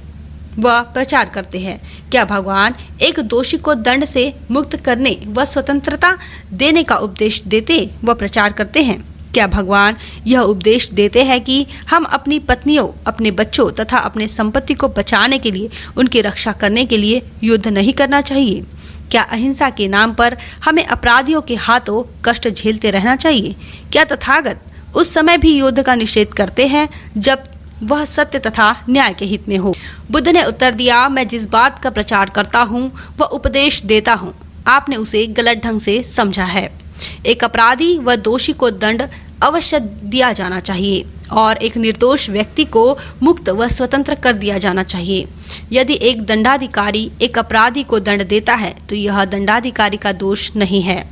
व प्रचार करते हैं, क्या भगवान एक दोषी को दंड से मुक्त करने व स्वतंत्रता देने का उपदेश देते व प्रचार करते हैं? क्या भगवान यह उपदेश देते हैं कि हम अपनी पत्नियों, अपने बच्चों तथा अपने संपत्ति को बचाने के लिए, उनकी रक्षा करने के लिए युद्ध नहीं करना चाहिए? क्या अहिंसा के नाम पर हमें अपराधियों के हाथों कष्ट झेलते रहना चाहिए? क्या तथागत उस समय भी युद्ध का निषेध करते हैं जब वह सत्य तथा न्याय के हित में हो? बुद्ध ने उत्तर दिया, मैं जिस बात का प्रचार करता हूँ वह उपदेश देता हूँ, आपने उसे गलत ढंग से समझा है। एक अपराधी व दोषी को दंड अवश्य दिया जाना चाहिए और एक निर्दोष व्यक्ति को मुक्त व स्वतंत्र कर दिया जाना चाहिए। यदि एक दंडाधिकारी एक अपराधी को दंड देता है तो यह दंडाधिकारी का दोष नहीं है।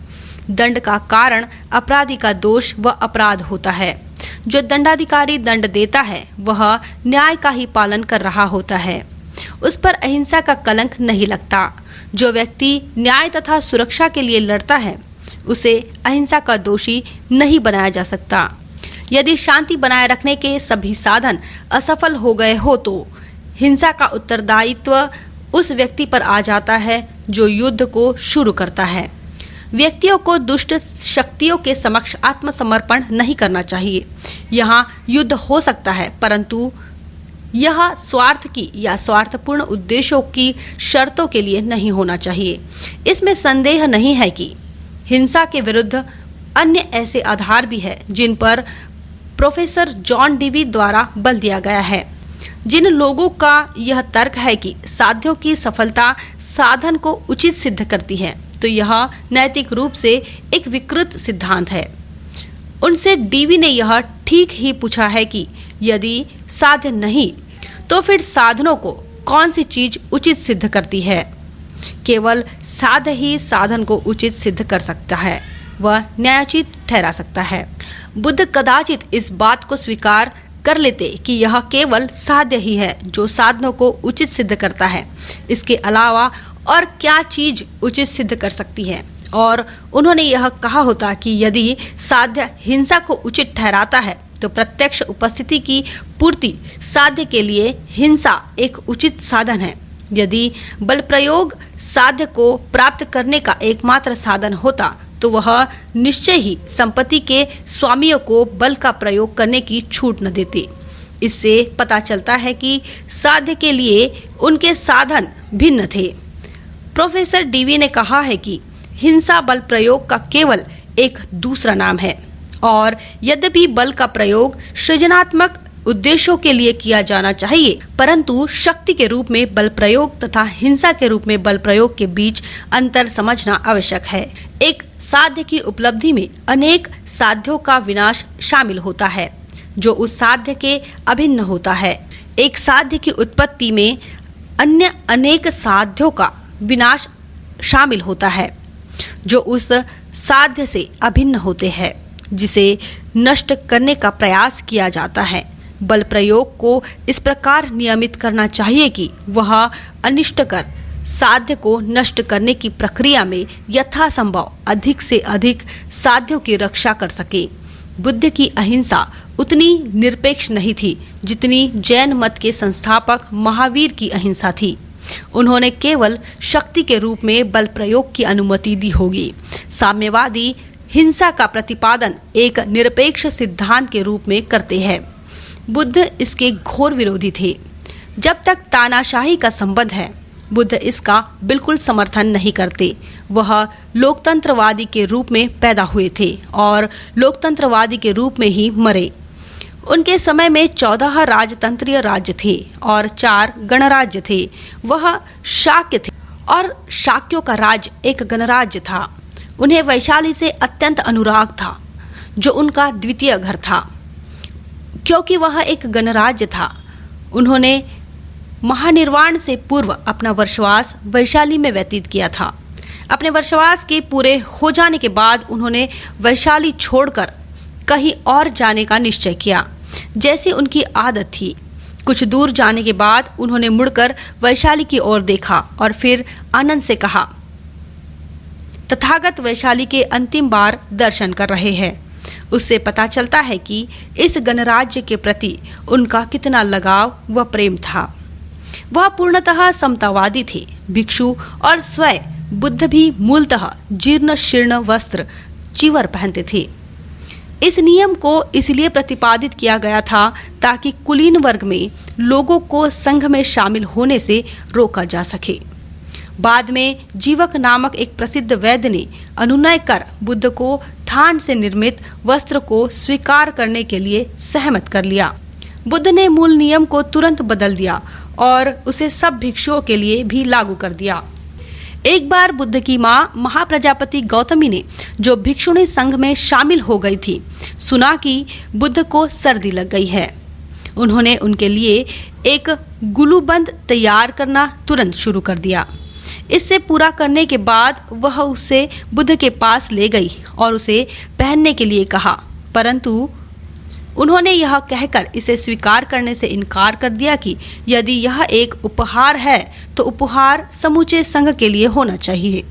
दंड का कारण अपराधी का दोष व अपराध होता है। जो दंडाधिकारी दंड देता है वह न्याय का ही पालन कर रहा होता है, उस पर अहिंसा का कलंक नहीं लगता। जो व्यक्ति न्याय तथा सुरक्षा के लिए लड़ता है उसे अहिंसा का दोषी नहीं बनाया जा सकता। यदि शांति बनाए रखने के सभी साधन असफल हो गए हो तो हिंसा का उत्तरदायित्व उस व्यक्ति पर आ जाता है जो युद्ध को शुरू करता है। व्यक्तियों को दुष्ट शक्तियों के समक्ष आत्मसमर्पण नहीं करना चाहिए। यहाँ युद्ध हो सकता है, परंतु यह स्वार्थ की या स्वार्थपूर्ण उद्देश्यों की शर्तों के लिए नहीं होना चाहिए। इसमें संदेह नहीं है कि हिंसा के विरुद्ध अन्य ऐसे आधार भी हैं जिन पर प्रोफेसर जॉन डीवी द्वारा बल दिया गया है। जिन लोगों का यह तर्क है कि साध्यों की सफलता साधन को उचित सिद्ध करती है, तो यह नैतिक रूप से एक विकृत सिद्धांत है। उनसे डीवी ने यह ठीक ही पूछा है कि यदि साध्य नहीं तो फिर साधनों को कौन सी चीज उचित सिद्ध करती है? केवल साध्य ही साधन को उचित सिद्ध कर सकता है, वह न्यायोचित ठहरा सकता है। बुद्ध कदाचित इस बात को स्वीकार कर लेते कि यह केवल साध्य ही है जो साधनों को उचित सिद्ध करता है, इसके अलावा और क्या चीज उचित सिद्ध कर सकती है। और उन्होंने यह कहा होता कि यदि साध्य हिंसा को उचित ठहराता है तो प्रत्यक्ष उपस्थिति की पूर्ति साध्य के लिए हिंसा एक उचित साधन है। यदि बल प्रयोग साध्य को प्राप्त करने का एकमात्र साधन होता तो वह निश्चय ही संपत्ति के स्वामियों को बल का प्रयोग करने की छूट न देते। इससे पता चलता है कि साध्य के लिए उनके साधन भिन्न थे। प्रोफेसर डीवी ने कहा है कि हिंसा बल प्रयोग का केवल एक दूसरा नाम है, और यद्यपि बल का प्रयोग सृजनात्मक उद्देश्यों के लिए किया जाना चाहिए, परंतु शक्ति के रूप में बल प्रयोग तथा हिंसा के रूप में बल प्रयोग के बीच अंतर समझना आवश्यक है। एक साध्य की उपलब्धि में अनेक साध्यों का विनाश शामिल होता है जो उस साध्य के अभिन्न होता है। एक साध्य की उत्पत्ति में अन्य अनेक साध्यों का विनाश शामिल होता है जो उस साध्य से अभिन्न होते हैं, जिसे नष्ट करने का प्रयास किया जाता है। बल प्रयोग को इस प्रकार नियमित करना चाहिए कि वह अनिष्टकर साध्य को नष्ट करने की प्रक्रिया में यथासंभव अधिक से अधिक साध्यों की रक्षा कर सके। बुद्ध की अहिंसा उतनी निरपेक्ष नहीं थी जितनी जैन मत के संस्थापक महावीर की अहिंसा थी। उन्होंने केवल शक्ति के रूप में बल प्रयोग की अनुमति दी होगी। साम्यवादी हिंसा का प्रतिपादन एक निरपेक्ष सिद्धांत के रूप में करते हैं। बुद्ध इसके घोर विरोधी थे। जब तक तानाशाही का संबंध है, बुद्ध इसका बिल्कुल समर्थन नहीं करते। वह लोकतंत्रवादी के रूप में पैदा हुए थे और लोकतंत्रवादी के रूप में ही मरे। उनके समय में 14 राजतंत्रीय राज्य थे और 4 गणराज्य थे। वह शाक्य थे और शाक्यों का राज्य एक गणराज्य था। उन्हें वैशाली से अत्यंत अनुराग था, जो उनका द्वितीय घर था। क्योंकि वह एक गणराज्य था, उन्होंने महानिर्वाण से पूर्व अपना वर्षवास वैशाली में व्यतीत किया था। अपने वर्षवास के पूरे हो जाने के बाद उन्होंने वैशाली छोड़कर कहीं और जाने का निश्चय किया, जैसी उनकी आदत थी। कुछ दूर जाने के बाद उन्होंने मुड़कर वैशाली की ओर देखा और फिर आनंद से कहा, तथागत वैशाली के अंतिम बार दर्शन कर रहे हैं। उससे पता चलता है कि इस गणराज्य के प्रति उनका कितना लगाव व प्रेम था। वह पूर्णतः समतावादी थे। भिक्षु और स्वयं बुद्ध भी मूलतः जीर्ण शीर्ण वस्त्र चिवर पहनते थे। इस नियम को इसलिए प्रतिपादित किया गया था ताकि कुलीन वर्ग में लोगों को संघ में शामिल होने से रोका जा सके। बाद में जीवक नामक एक प्रसिद्ध वैद्य ने अनुनय कर बुद्ध को थान से निर्मित वस्त्र को स्वीकार करने के लिए सहमत कर लिया। बुद्ध ने मूल नियम को तुरंत बदल दिया और उसे सब भिक्षुओं के लिए भी लागू कर दिया। एक बार बुद्ध की माँ महाप्रजापति गौतमी ने, जो भिक्षुणी संघ में शामिल हो गई थी, सुना कि बुद्ध को सर्दी लग गई है। उन्होंने उनके लिए एक गुलूबंद तैयार करना तुरंत शुरू कर दिया। इससे पूरा करने के बाद वह उसे बुद्ध के पास ले गई और उसे पहनने के लिए कहा, परंतु उन्होंने यह कहकर इसे स्वीकार करने से इनकार कर दिया कि यदि यह एक उपहार है तो उपहार समूचे संघ के लिए होना चाहिए,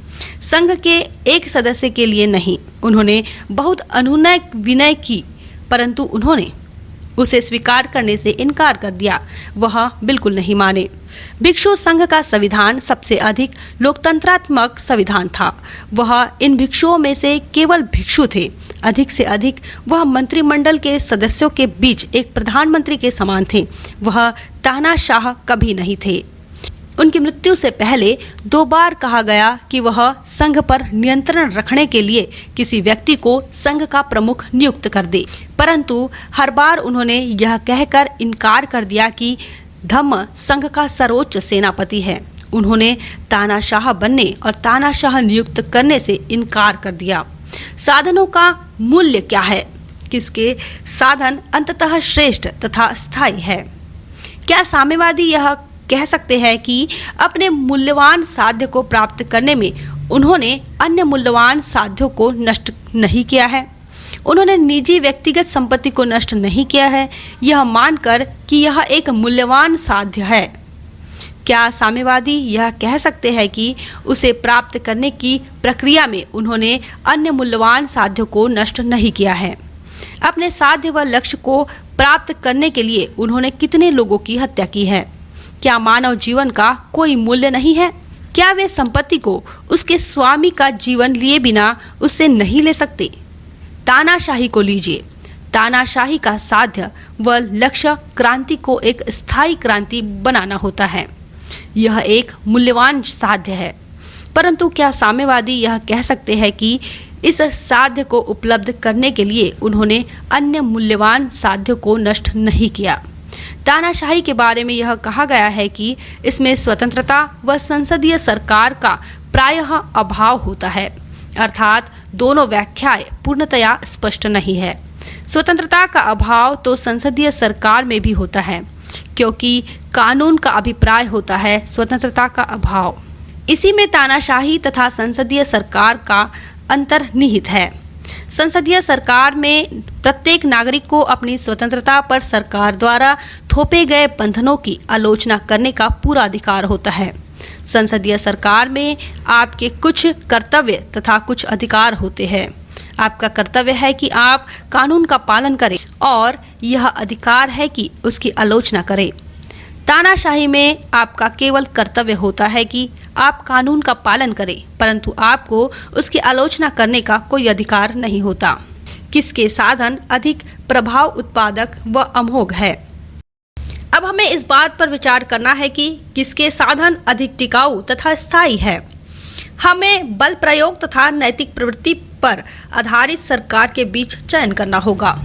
संघ के एक सदस्य के लिए नहीं। उन्होंने बहुत अनुनय विनय की, परंतु उन्होंने उसे स्वीकार करने से इनकार कर दिया। वह बिल्कुल नहीं माने। भिक्षु संघ का संविधान सबसे अधिक लोकतंत्रात्मक संविधान था। वह इन भिक्षुओं में से केवल भिक्षु थे। अधिक से अधिक वह मंत्रिमंडल के सदस्यों के बीच एक प्रधानमंत्री के समान थे। वह तानाशाह कभी नहीं थे। उनकी मृत्यु से पहले 2 बार कहा गया कि वह संघ पर नियंत्रण रखने के लिए किसी व्यक्ति को संघ का प्रमुख नियुक्त कर दे, परंतु हर बार उन्होंने यह कहकर इनकार कर दिया कि धम्म संघ का सर्वोच्च सेनापति है। उन्होंने तानाशाह बनने और तानाशाह नियुक्त करने से इनकार कर दिया। साधनों का मूल्य क्या है? किसके साधन अंततः श्रेष्ठ तथा स्थायी है? क्या साम्यवादी यह कह सकते हैं कि अपने मूल्यवान साध्य को प्राप्त करने में उन्होंने अन्य मूल्यवान साध्यों को नष्ट नहीं किया है? उन्होंने निजी व्यक्तिगत संपत्ति को नष्ट नहीं किया है, यह मानकर कि यह एक मूल्यवान साध्य है। क्या साम्यवादी यह कह सकते हैं कि उसे प्राप्त करने की प्रक्रिया में उन्होंने अन्य मूल्यवान साध्यों को नष्ट नहीं किया है? अपने साध्य व लक्ष्य को प्राप्त करने के लिए उन्होंने कितने लोगों की हत्या की है? क्या मानव जीवन का कोई मूल्य नहीं है? क्या वे संपत्ति को उसके स्वामी का जीवन लिए बिना उससे नहीं ले सकते? तानाशाही को लीजिए। तानाशाही का साध्य व लक्ष्य क्रांति को एक स्थायी क्रांति बनाना होता है। यह एक मूल्यवान साध्य है, परंतु क्या साम्यवादी यह कह सकते हैं कि इस साध्य को उपलब्ध करने के लिए उन्होंने अन्य मूल्यवान साध्यों को नष्ट नहीं किया? तानाशाही के बारे में यह कहा गया है कि इसमें स्वतंत्रता व संसदीय सरकार का प्रायः अभाव होता है, अर्थात दोनों व्याख्याएं पूर्णतया स्पष्ट नहीं है। स्वतंत्रता का अभाव तो संसदीय सरकार में भी होता है, क्योंकि कानून का अभिप्राय होता है स्वतंत्रता का अभाव। इसी में तानाशाही तथा संसदीय सरकार का अंतर निहित है। संसदीय सरकार में प्रत्येक नागरिक को अपनी स्वतंत्रता पर सरकार द्वारा थोपे गए बंधनों की आलोचना करने का पूरा अधिकार होता है। संसदीय सरकार में आपके कुछ कर्तव्य तथा कुछ अधिकार होते हैं। आपका कर्तव्य है कि आप कानून का पालन करें और यह अधिकार है कि उसकी आलोचना करें। तानाशाही में आपका केवल कर्तव्य होता है कि आप कानून का पालन करें, परंतु आपको उसकी आलोचना करने का कोई अधिकार नहीं होता। किसके साधन अधिक प्रभाव उत्पादक व अमोघ है? अब हमें इस बात पर विचार करना है कि किसके साधन अधिक टिकाऊ तथा स्थायी है। हमें बल प्रयोग तथा नैतिक प्रवृत्ति पर आधारित सरकार के बीच चयन करना होगा।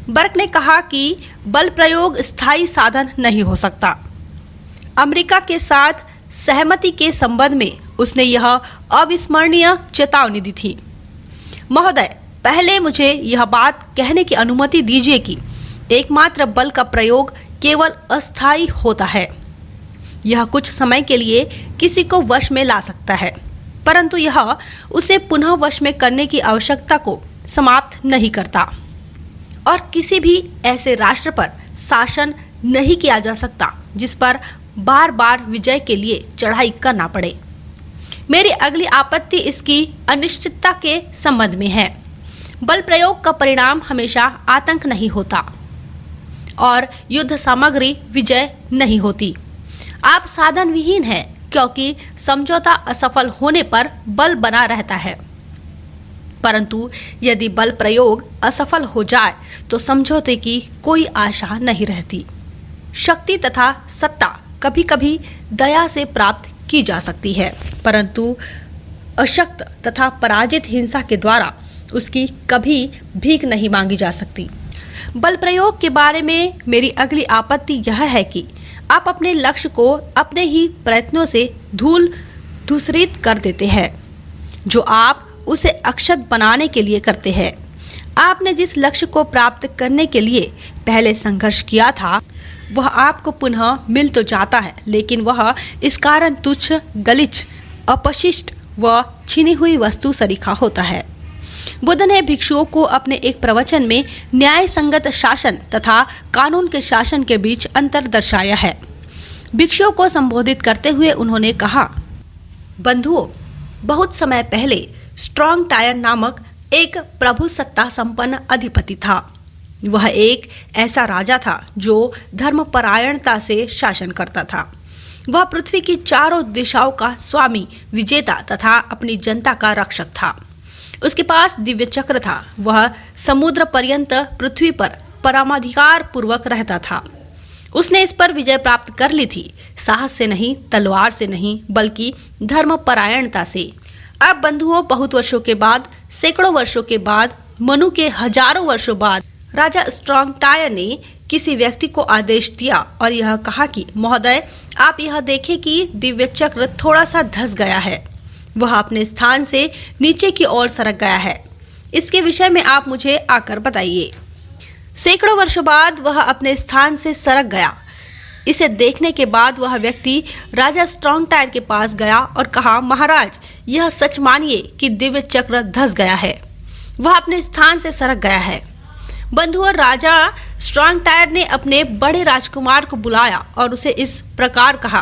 बर्क ने कहा कि बल प्रयोग स्थायी साधन नहीं हो सकता। अमेरिका के साथ सहमति के संबंध में उसने यह अविस्मरणीय चेतावनी दी थी। महोदय, पहले मुझे यह बात कहने की अनुमति दीजिए कि एकमात्र बल का प्रयोग केवल अस्थायी होता है। यह कुछ समय के लिए किसी को वश में ला सकता है, परंतु यह उसे पुनः वश में करने की आवश्यकता को समाप्त नहीं करता और किसी भी ऐसे राष्ट्र पर शासन नहीं किया जा सकता जिस पर बार बार विजय के लिए चढ़ाई करना पड़े। मेरी अगली आपत्ति इसकी अनिश्चितता के संबंध में है। बल प्रयोग का परिणाम हमेशा आतंक नहीं होता और युद्ध सामग्री विजय नहीं होती। आप साधन विहीन हैं, क्योंकि समझौता असफल होने पर बल बना रहता है, परंतु यदि बल प्रयोग असफल हो जाए तो समझौते की कोई आशा नहीं रहती। शक्ति तथा सत्ता कभी कभी दया से प्राप्त की जा सकती है, परंतु अशक्त तथा पराजित हिंसा के द्वारा उसकी कभी भीख नहीं मांगी जा सकती। बल प्रयोग के बारे में मेरी अगली आपत्ति यह है कि आप अपने लक्ष्य को अपने ही प्रयत्नों से धूल धूसरित कर देते हैं, जो आप उसे अक्षत बनाने के लिए करते हैं। आपने जिस लक्ष्य को प्राप्त करने के लिए पहले संघर्ष किया था वह आपको पुनः मिल तो जाता है, लेकिन वह इस कारण तुच्छ, गलिच्छ, अपशिष्ट व छीनी हुई वस्तु सरीखा होता है। बुद्ध ने भिक्षुओं को अपने एक प्रवचन में न्याय संगत शासन तथा कानून के शासन के बीच अंतर दर्शाया है। भिक्षुओं को संबोधित करते हुए उन्होंने कहा, बंधुओं, बहुत समय पहले स्ट्रॉन्ग टायर नामक एक प्रभु सत्ता संपन्न अधिपति था। वह एक ऐसा राजा था जो धर्मपरायणता से शासन करता था। वह पृथ्वी की चारों दिशाओं का स्वामी, विजेता तथा अपनी जनता का रक्षक था। उसके पास दिव्य चक्र था। वह समुद्र पर्यंत पृथ्वी पर परमाधिकार पूर्वक रहता था। उसने इस पर विजय प्राप्त कर ली थी, साहस से नहीं, तलवार से नहीं, बल्कि धर्मपरायणता से। अब बंधुओं, बहुत वर्षों के बाद, सैकड़ों वर्षों के बाद, मनु के हजारों वर्षों बाद राजा स्ट्रॉन्ग टायर ने किसी व्यक्ति को आदेश दिया और यह कहा कि महोदय, आप यह देखें कि दिव्य चक्र थोड़ा सा धंस गया है, वह अपने स्थान से नीचे की ओर सरक गया है। इसके विषय में आप मुझे आकर बताइए। सैकड़ों वर्षों बाद वह अपने स्थान से सरक गया। इसे देखने के बाद वह व्यक्ति राजा स्ट्रॉन्ग टायर के पास गया और कहा, महाराज, यह सच मानिए कि दिव्य चक्र धंस गया है, वह अपने स्थान से सरक गया है। बंधुओं, राजा स्ट्रॉन्ग टायर ने अपने बड़े राजकुमार को बुलाया और उसे इस प्रकार कहा,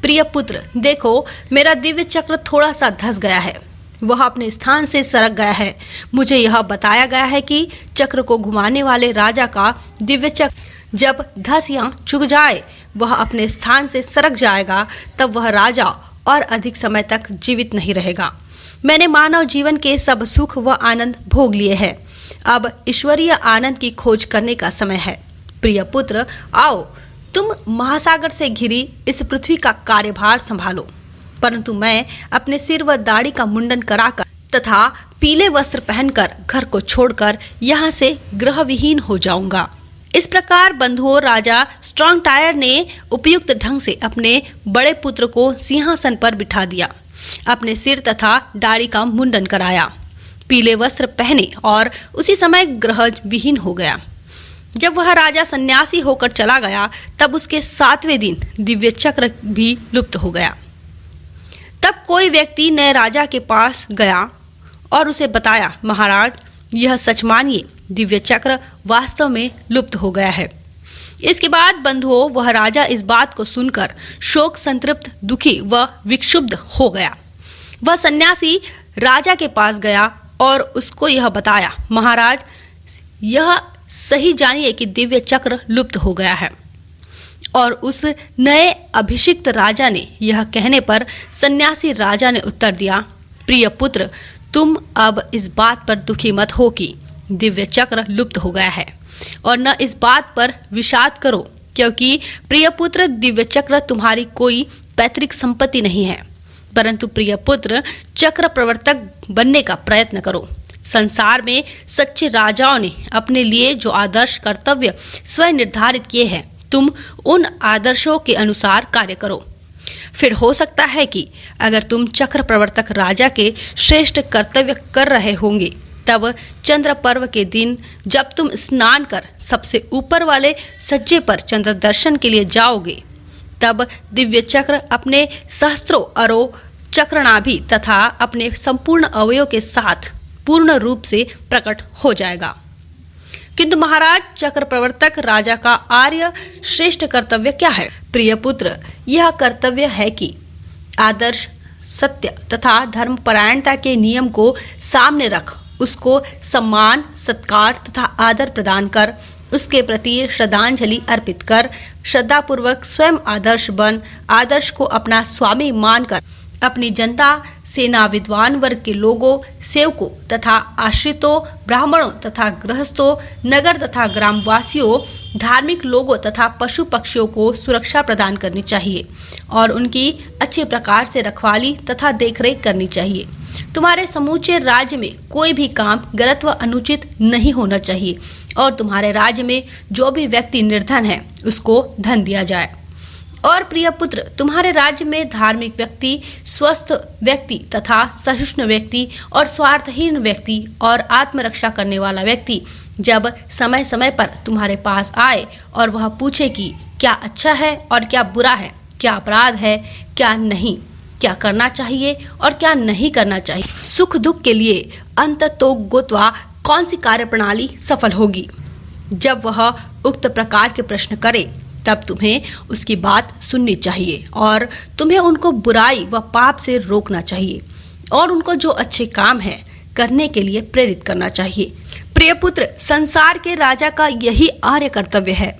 प्रिय पुत्र, देखो, मेरा दिव्य चक्र थोड़ा सा धंस गया है, वह अपने स्थान से सरक गया है। मुझे यह बताया गया है कि चक्र को घुमाने वाले राजा का दिव्य चक्र जब धंस या चुक जाए, वह अपने स्थान से सरक जाएगा, तब वह राजा और अधिक समय तक जीवित नहीं रहेगा। मैंने मानव जीवन के सब सुख व आनंद भोग लिए हैं, अब ईश्वरीय आनंद की खोज करने का समय है। प्रिय पुत्र, आओ, तुम महासागर से घिरी इस पृथ्वी का कार्यभार संभालो, परंतु मैं अपने सिर व दाढ़ी का मुंडन कराकर तथा पीले वस्त्र पहनकर घर को छोड़कर यहाँ से गृहविहीन हो जाऊंगा। इस प्रकार बंधुओं, राजा स्ट्रॉन्ग टायर ने उपयुक्त ढंग से अपने बड़े पुत्र को सिंहासन पर बिठा दिया, अपने सिर तथा दाढ़ी का मुंडन कराया, पीले वस्त्र पहने और उसी समय ग्रह विहीन हो गया। जब वह राजा सन्यासी होकर चला गया, तब उसके 7वें दिन दिव्य चक्र भी लुप्त हो गया। तब कोई व्यक्ति नए राजा के पास गया और उसे बताया, महाराज, यह सच मानिए, दिव्य चक्र वास्तव में लुप्त हो गया है। इसके बाद बंधुओं, वह राजा इस बात को सुनकर शोक संतृप्त, दुखी व विक्षुब्ध हो गया। वह सन्यासी राजा के पास गया और उसको यह बताया, महाराज, यह सही जानिए कि दिव्य चक्र लुप्त हो गया है। और उस नए अभिषिक्त राजा ने यह कहने पर सन्यासी राजा ने उत्तर दिया, प्रिय पुत्र, तुम अब इस बात पर दुखी मत हो कि दिव्य चक्र लुप्त हो गया है, और न इस बात पर विषाद करो, क्योंकि प्रिय पुत्र, दिव्य चक्र तुम्हारी कोई पैतृक संपत्ति नहीं है, परंतु प्रिय पुत्र, चक्र प्रवर्तक बनने का प्रयत्न करो। संसार में सच्चे राजाओं ने अपने लिए जो आदर्श कर्तव्य स्वयं निर्धारित किए हैं, तुम उन आदर्शों के अनुसार कार्य करो। फिर हो सकता है कि अगर तुम चक्र प्रवर्तक राजा के श्रेष्ठ कर्तव्य कर रहे होंगे, तब चंद्र पर्व के दिन जब तुम स्नान कर सबसे ऊपर वाले सज्जे पर चंद्र दर्शन के लिए जाओगे, तब दिव्य चक्र अपने सहस्त्रों अरों चक्रनाभि तथा अपने संपूर्ण अवयव के साथ पूर्ण रूप से प्रकट हो जाएगा। किंतु महाराज, चक्र प्रवर्तक राजा का आर्य श्रेष्ठ कर्तव्य क्या है? प्रिय पुत्र, यह कर्तव्य है कि आदर्श, सत्य तथा धर्मपरायणता के नियम को सामने रख, उसको सम्मान, सत्कार तथा आदर प्रदान कर, उसके प्रति श्रद्धांजलि अर्पित कर, श्रद्धापूर्वक स्वयं आदर्श बन, आदर्श को अपना स्वामी मानकर अपनी जनता, सेना, विद्वान वर्ग के लोगों, सेवकों तथा आश्रितों, ब्राह्मणों तथा गृहस्थों, नगर तथा ग्रामवासियों, धार्मिक लोगों तथा पशु पक्षियों को सुरक्षा प्रदान करनी चाहिए और उनकी अच्छे प्रकार से रखवाली तथा देखरेख करनी चाहिए। तुम्हारे समूचे राज्य में कोई भी काम गलत व अनुचित नहीं होना चाहिए और तुम्हारे राज्य में जो भी व्यक्ति निर्धन है, उसको धन दिया जाए। और प्रिय पुत्र, तुम्हारे राज्य में धार्मिक व्यक्ति, स्वस्थ व्यक्ति तथा सहिष्णु व्यक्ति और स्वार्थहीन व्यक्ति और आत्मरक्षा करने वाला व्यक्ति जब समय समय पर तुम्हारे पास आए और वह पूछे कि क्या अच्छा है और क्या बुरा है, क्या अपराध है, क्या नहीं, क्या करना चाहिए और क्या नहीं करना चाहिए, सुख दुख के लिए अंततो गोत्वा कौन सी कार्यप्रणाली सफल होगी, जब वह उक्त प्रकार के प्रश्न करे, तब तुम्हें उसकी बात सुननी चाहिए और तुम्हें उनको बुराई व पाप से रोकना चाहिए और उनको जो अच्छे काम है करने के लिए प्रेरित करना चाहिए। प्रिय पुत्र, संसार के राजा का यही आर्य कर्तव्य है।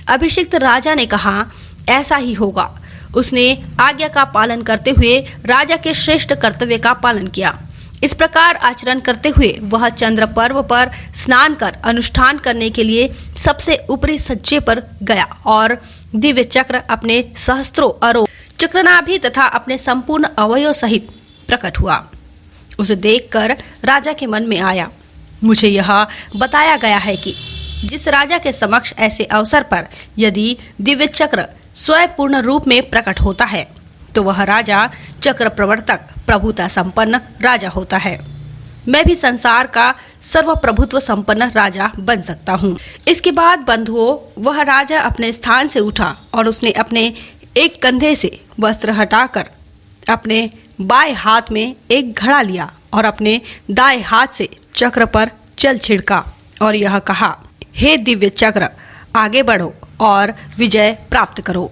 अभिषिक्त राजा ने कहा, ऐसा ही होगा। उसने आज्ञा का पालन करते हुए राजा के श्रेष्ठ कर्तव्य का पालन किया। इस प्रकार आचरण करते हुए वह चंद्र पर्व पर स्नान कर अनुष्ठान करने के लिए सबसे ऊपरी सज्जे पर गया और दिव्य चक्र अपने सहस्त्रों अरों चक्रनाभि तथा अपने संपूर्ण अवयव सहित प्रकट हुआ। उसे देखकर राजा के मन में आया, मुझे यह बताया गया है कि जिस राजा के समक्ष ऐसे अवसर पर यदि दिव्य चक्र स्वयं पूर्ण रूप में प्रकट होता है तो वह राजा चक्र प्रवर्तक प्रभुता संपन्न राजा होता है। मैं भी संसार का सर्व प्रभुत्व संपन्न राजा बन सकता हूँ। इसके बाद बंधुओं, वह राजा अपने स्थान से उठा और उसने अपने एक कंधे से वस्त्र हटाकर अपने बाएं हाथ में एक घड़ा लिया और अपने दाएं हाथ से चक्र पर जल छिड़का और यह कहा, हे दिव्य चक्र, आगे बढ़ो और विजय प्राप्त करो।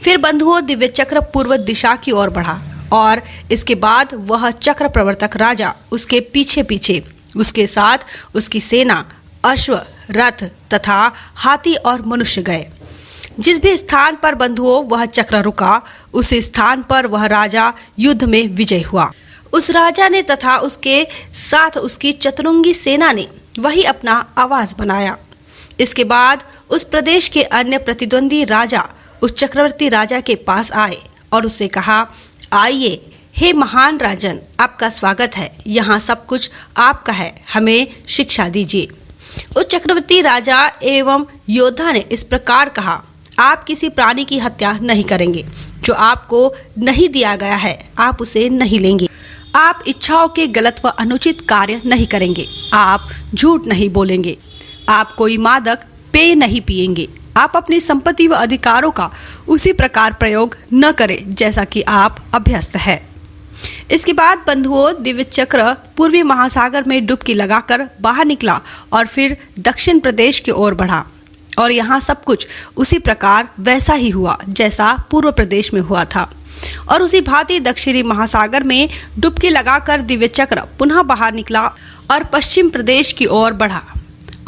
फिर बंधुओं, दिव्य चक्र पूर्व दिशा की ओर बढ़ा और इसके बाद वह चक्र प्रवर्तक राजा उसके पीछे पीछे, उसके साथ उसकी सेना, अश्व, रथ तथा हाथी और मनुष्य गए। जिस भी स्थान पर बंधुओं वह चक्र रुका, उस स्थान पर वह राजा युद्ध में विजय हुआ। उस राजा ने तथा उसके साथ उसकी चतुरंगी सेना ने वही अपना आवास बनाया। इसके बाद उस प्रदेश के अन्य प्रतिद्वंदी राजा उस चक्रवर्ती राजा के पास आए और उससे कहा, आइए, हे महान राजन, आपका स्वागत है, यहाँ सब कुछ आपका है, हमें शिक्षा दीजिए। उस चक्रवर्ती राजा एवं योद्धा ने इस प्रकार कहा, आप किसी प्राणी की हत्या नहीं करेंगे, जो आपको नहीं दिया गया है आप उसे नहीं लेंगे, आप इच्छाओं के गलत व अनुचित कार्य नहीं करेंगे, आप झूठ नहीं बोलेंगे, आप कोई मादक पेय नहीं पिएंगे, आप अपनी संपत्ति व अधिकारों का उसी प्रकार प्रयोग न करें जैसा कि आप अभ्यस्त है। इसके बाद बंधुओं, दिव्य चक्र पूर्वी महासागर में डुबकी लगाकर बाहर निकला और फिर दक्षिण प्रदेश की ओर बढ़ा और यहाँ सब कुछ उसी प्रकार वैसा ही हुआ जैसा पूर्व प्रदेश में हुआ था। और उसी भांति दक्षिणी महासागर में डुबकी लगाकर दिव्य चक्र पुनः बाहर निकला और पश्चिम प्रदेश की ओर बढ़ा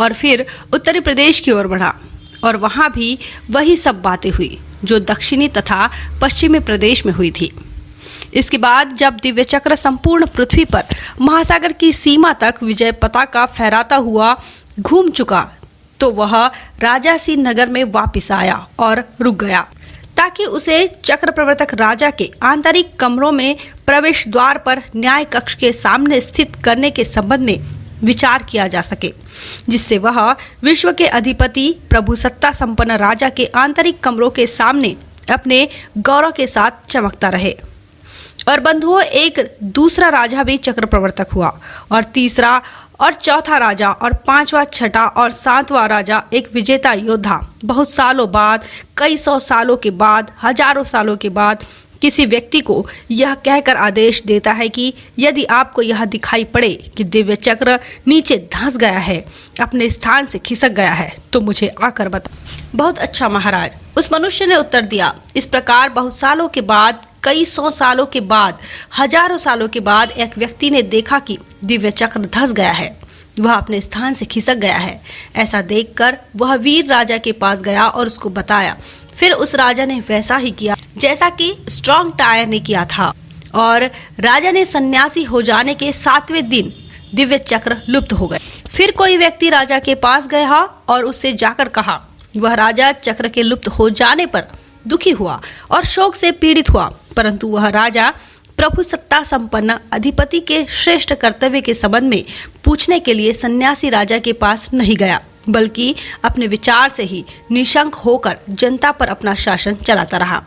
और फिर उत्तरी प्रदेश की ओर बढ़ा और वहाँ भी वही सब बातें हुई जो दक्षिणी तथा पश्चिमी प्रदेश में हुई थी। इसके बाद जब दिव्य चक्र संपूर्ण पृथ्वी पर महासागर की सीमा तक विजय पताका फहराता हुआ घूम चुका तो वह राजासी नगर में वापस आया और रुक गया ताकि उसे चक्र प्रवर्तक राजा के आंतरिक कमरों में प्रवेश द्वार पर न्याय कक्ष के सामने स्थित करने के संबंध में विचार किया जा सके, जिससे वह विश्व के अधिपति प्रभु सत्ता संपन्न राजा के आंतरिक कमरों के सामने अपने गौरव के साथ चमकता रहे। और बंधुओं, एक दूसरा राजा भी चक्र प्रवर्तक हुआ और तीसरा और चौथा राजा और पांचवा, छठा और सातवां राजा एक विजेता योद्धा बहुत सालों बाद, कई सौ सालों के बाद, हजारों सालों के बाद किसी व्यक्ति को यह कहकर आदेश देता है कि यदि आपको यह दिखाई पड़े कि दिव्य चक्र नीचे धंस गया है, अपने स्थान से खिसक गया है, तो मुझे आकर बता। बहुत अच्छा महाराज, उस मनुष्य ने उत्तर दिया। इस प्रकार बहुत सालों के बाद, कई सौ सालों के बाद, हजारों सालों के बाद एक व्यक्ति ने देखा कि दिव्य चक्र धंस गया है, वह अपने स्थान से खिसक गया है। ऐसा देखकर वह वीर राजा के पास गया और उसको बताया। फिर उस राजा ने वैसा ही किया जैसा कि स्ट्रॉन्ग टायर ने किया था और राजा ने सन्यासी हो जाने के 7वें दिन दिव्य चक्र लुप्त हो गए। फिर कोई व्यक्ति राजा के पास गया और उससे जाकर कहा। वह राजा चक्र के लुप्त हो जाने पर दुखी हुआ और शोक से पीड़ित हुआ, परंतु वह राजा प्रभु सत्ता संपन्न अधिपति के श्रेष्ठ कर्तव्य के संबंध में पूछने के लिए सन्यासी राजा के पास नहीं गया, बल्कि अपने विचार से ही निशंक होकर जनता पर अपना शासन चलाता रहा।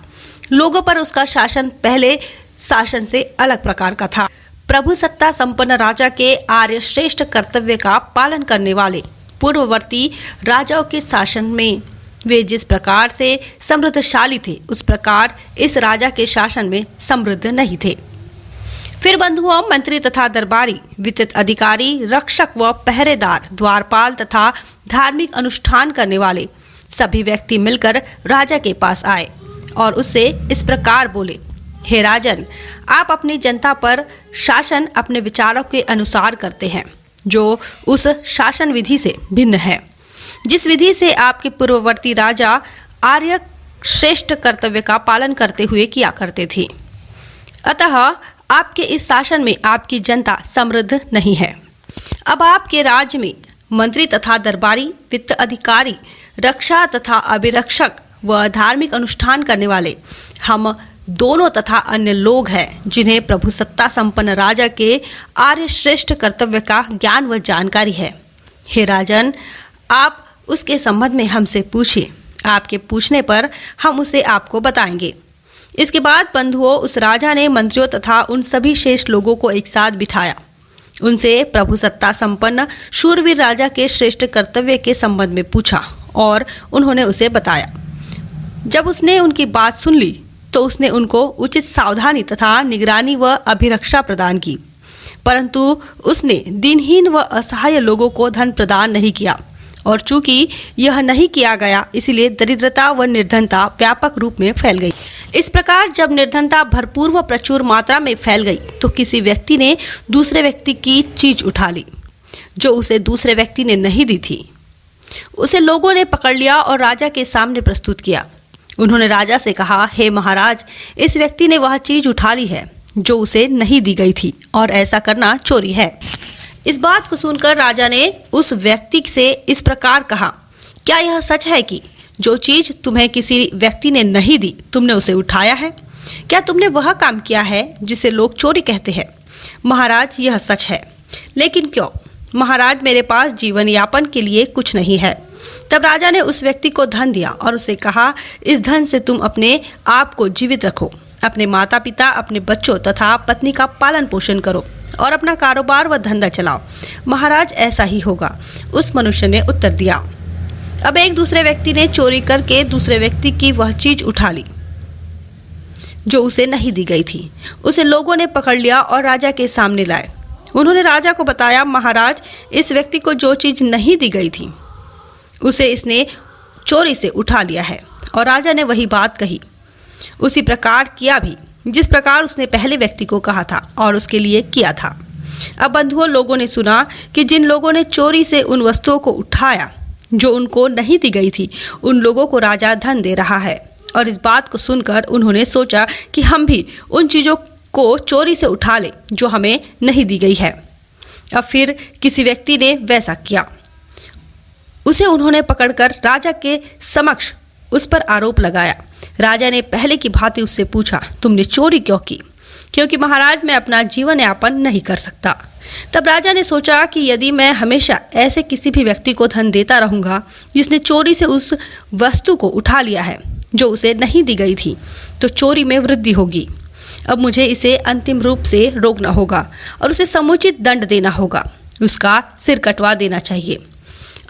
लोगों पर उसका शासन पहले शासन से अलग प्रकार का था। प्रभु सत्ता संपन्न राजा के आर्य श्रेष्ठ कर्तव्य का पालन करने वाले पूर्ववर्ती राजाओं के शासन में वे जिस प्रकार से समृद्धशाली थे, उस प्रकार इस राजा के शासन में समृद्ध नहीं थे। फिर बंधुओं, मंत्री तथा दरबारी, वित्त अधिकारी, रक्षक व पहरेदार, द्वारपाल तथा धार्मिक अनुष्ठान करने वाले सभी व्यक्ति मिलकर राजा के पास आए और उससे इस प्रकार बोले, हे राजन, आप अपनी जनता पर शासन अपने विचारों के अनुसार करते हैं, जो उस शासन विधि से भिन्न है जिस विधि से आपके पूर्ववर्ती राजा आर्य श्रेष्ठ कर्तव्य का पालन करते हुए किया करते थे। अतः आपके इस शासन में आपकी जनता समृद्ध नहीं है। अब आपके राज्य में मंत्री तथा दरबारी, वित्त अधिकारी, रक्षा तथा अभिरक्षक व धार्मिक अनुष्ठान करने वाले हम दोनों तथा अन्य लोग हैं जिन्हें प्रभुसत्ता संपन्न राजा के आर्य श्रेष्ठ कर्तव्य का ज्ञान व जानकारी है। हे राजन, आप उसके संबंध में हमसे पूछिए, आपके पूछने पर हम उसे आपको बताएंगे। इसके बाद बंधुओं, उस राजा ने मंत्रियों तथा उन सभी शेष लोगों को एक साथ बिठाया। उनसे प्रभुसत्ता संपन्न शूरवीर राजा के श्रेष्ठ कर्तव्य के संबंध में पूछा और उन्होंने उसे बताया। जब उसने उनकी बात सुन ली तो उसने उनको उचित सावधानी तथा निगरानी व अभिरक्षा प्रदान की, परंतु उसने दीनहीन व असहाय लोगों को धन प्रदान नहीं किया, और चूंकि यह नहीं किया गया इसलिए दरिद्रता व निर्धनता व्यापक रूप में फैल गई। इस प्रकार जब निर्धनता भरपूर व प्रचुर मात्रा में फैल गई तो किसी व्यक्ति ने दूसरे व्यक्ति की चीज उठा ली जो उसे दूसरे व्यक्ति ने नहीं दी थी। उसे लोगों ने पकड़ लिया और राजा के सामने प्रस्तुत किया। उन्होंने राजा से कहा, हे महाराज, इस व्यक्ति ने वह चीज उठा ली है जो उसे नहीं दी गई थी और ऐसा करना चोरी है। इस बात को सुनकर राजा ने उस व्यक्ति से इस प्रकार कहा, क्या यह सच है कि जो चीज तुम्हें किसी व्यक्ति ने नहीं दी तुमने उसे उठाया है? क्या तुमने वह काम किया है जिसे लोग चोरी कहते हैं? महाराज, यह सच है। लेकिन क्यों? महाराज, मेरे पास जीवन यापन के लिए कुछ नहीं है। तब राजा ने उस व्यक्ति को धन दिया और उसे कहा, इस धन से तुम अपने आप को जीवित रखो, अपने माता पिता, अपने बच्चों तथा पत्नी का पालन पोषण करो और अपना कारोबार व धंधा चलाओ। महाराज, ऐसा ही होगा, उस मनुष्य ने उत्तर दिया। अब एक दूसरे व्यक्ति ने चोरी करके दूसरे व्यक्ति की वह चीज उठा ली जो उसे नहीं दी गई थी। उसे लोगों ने पकड़ लिया और राजा के सामने लाए। उन्होंने राजा को बताया, महाराज, इस व्यक्ति को जो चीज नहीं दी गई थी उसे इसने चोरी से उठा लिया है। और राजा ने वही बात कही, उसी प्रकार किया भी जिस प्रकार उसने पहले व्यक्ति को कहा था और उसके लिए किया था। अब बंधुओं, लोगों ने सुना कि जिन लोगों ने चोरी से उन वस्तुओं को उठाया जो उनको नहीं दी गई थी, उन लोगों को राजा धन दे रहा है। और इस बात को सुनकर उन्होंने सोचा कि हम भी उन चीज़ों को चोरी से उठा लें जो हमें नहीं दी गई है। अब फिर किसी व्यक्ति ने वैसा किया। उसे उन्होंने पकड़कर राजा के समक्ष उस पर आरोप लगाया। राजा ने पहले की भांति उससे पूछा, तुमने चोरी क्यों की? क्योंकि महाराज, मैं अपना जीवन यापन नहीं कर सकता। तब राजा ने सोचा कि यदि मैं हमेशा ऐसे किसी भी व्यक्ति को धन देता रहूंगा जिसने चोरी से उस वस्तु को उठा लिया है जो उसे नहीं दी गई थी, तो चोरी में वृद्धि होगी। अब मुझे इसे अंतिम रूप से रोकना होगा और उसे समुचित दंड देना होगा, उसका सिर कटवा देना चाहिए।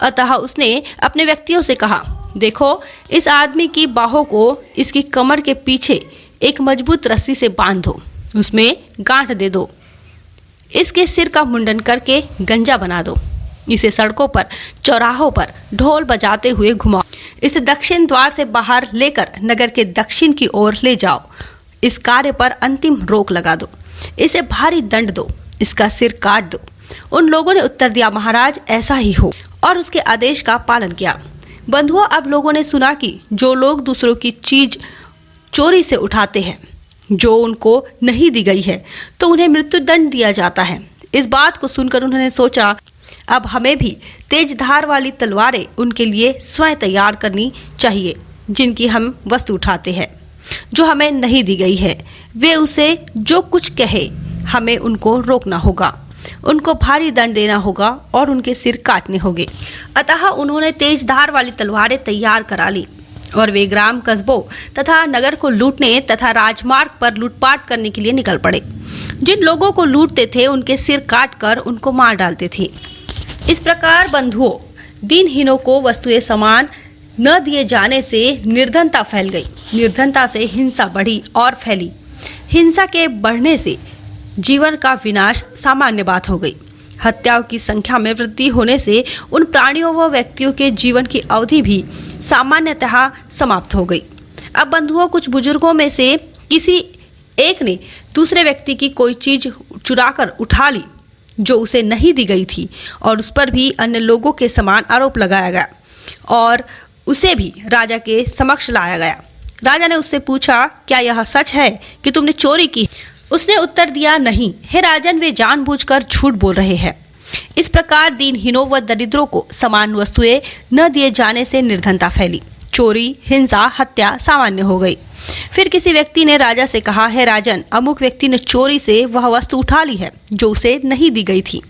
अतः उसने अपने व्यक्तियों से कहा, देखो, इस आदमी की बाहों को इसकी कमर के पीछे एक मजबूत रस्सी से बांध दो, उसमें गांठ दे दो, इसके सिर का मुंडन करके गंजा बना दो, इसे सड़कों पर, चौराहों पर ढोल बजाते हुए घुमाओ, इसे दक्षिण द्वार से बाहर लेकर नगर के दक्षिण की ओर ले जाओ, इस कार्य पर अंतिम रोक लगा दो, इसे भारी दंड दो, इसका सिर काट दो। उन लोगों ने उत्तर दिया, महाराज, ऐसा ही हो, और उसके आदेश का पालन किया। बंधुओं, अब लोगों ने सुना कि जो लोग दूसरों की चीज चोरी से उठाते हैं जो उनको नहीं दी गई है तो उन्हें मृत्यु दंड दिया जाता है। इस बात को सुनकर उन्होंने सोचा, अब हमें भी तेज धार वाली तलवारें उनके लिए स्वयं तैयार करनी चाहिए जिनकी हम वस्तु उठाते हैं जो हमें नहीं दी गई है। वे उसे जो कुछ कहे हमें उनको रोकना होगा, उनको भारी दंड देना होगा और उनके सिर काटने होंगे। अतः उन्होंने तेज धार वाली तलवारें तैयार करा ली और वे ग्राम, कस्बों तथा नगर को लूटने तथा राजमार्ग पर लूटपाट करने के लिए निकल पड़े। जिन लोगों को लूटते थे उनके सिर काटकर उनको मार डालते थे। इस प्रकार बंधुओं, दीनहीनों को वस्तुएं सामान न दिए जाने से निर्धनता फैल गई, निर्धनता से हिंसा बढ़ी और फैली, हिंसा के बढ़ने से जीवन का विनाश सामान्य बात हो गई। हत्याओं की संख्या में वृद्धि होने से उन प्राणियों व व्यक्तियों के जीवन की अवधि भी सामान्यतः समाप्त हो गई। अब बंधुओं, कुछ बुजुर्गों में से किसी एक ने दूसरे व्यक्ति की कोई चीज चुराकर उठा ली जो उसे नहीं दी गई थी और उस पर भी अन्य लोगों के समान आरोप लगाया गया और उसे भी राजा के समक्ष लाया गया। राजा ने उससे पूछा, क्या यह सच है कि तुमने चोरी की? उसने उत्तर दिया, नहीं हे राजन, वे जानबूझकर झूठ बोल रहे हैं। इस प्रकार दीनहीनों व दरिद्रों को समान वस्तुएं न दिए जाने से निर्धनता फैली। चोरी, हिंसा, हत्या सामान्य हो गई। फिर किसी व्यक्ति ने राजा से कहा, हे राजन, अमुक व्यक्ति ने चोरी से वह वस्तु उठा ली है जो उसे नहीं दी गई थी,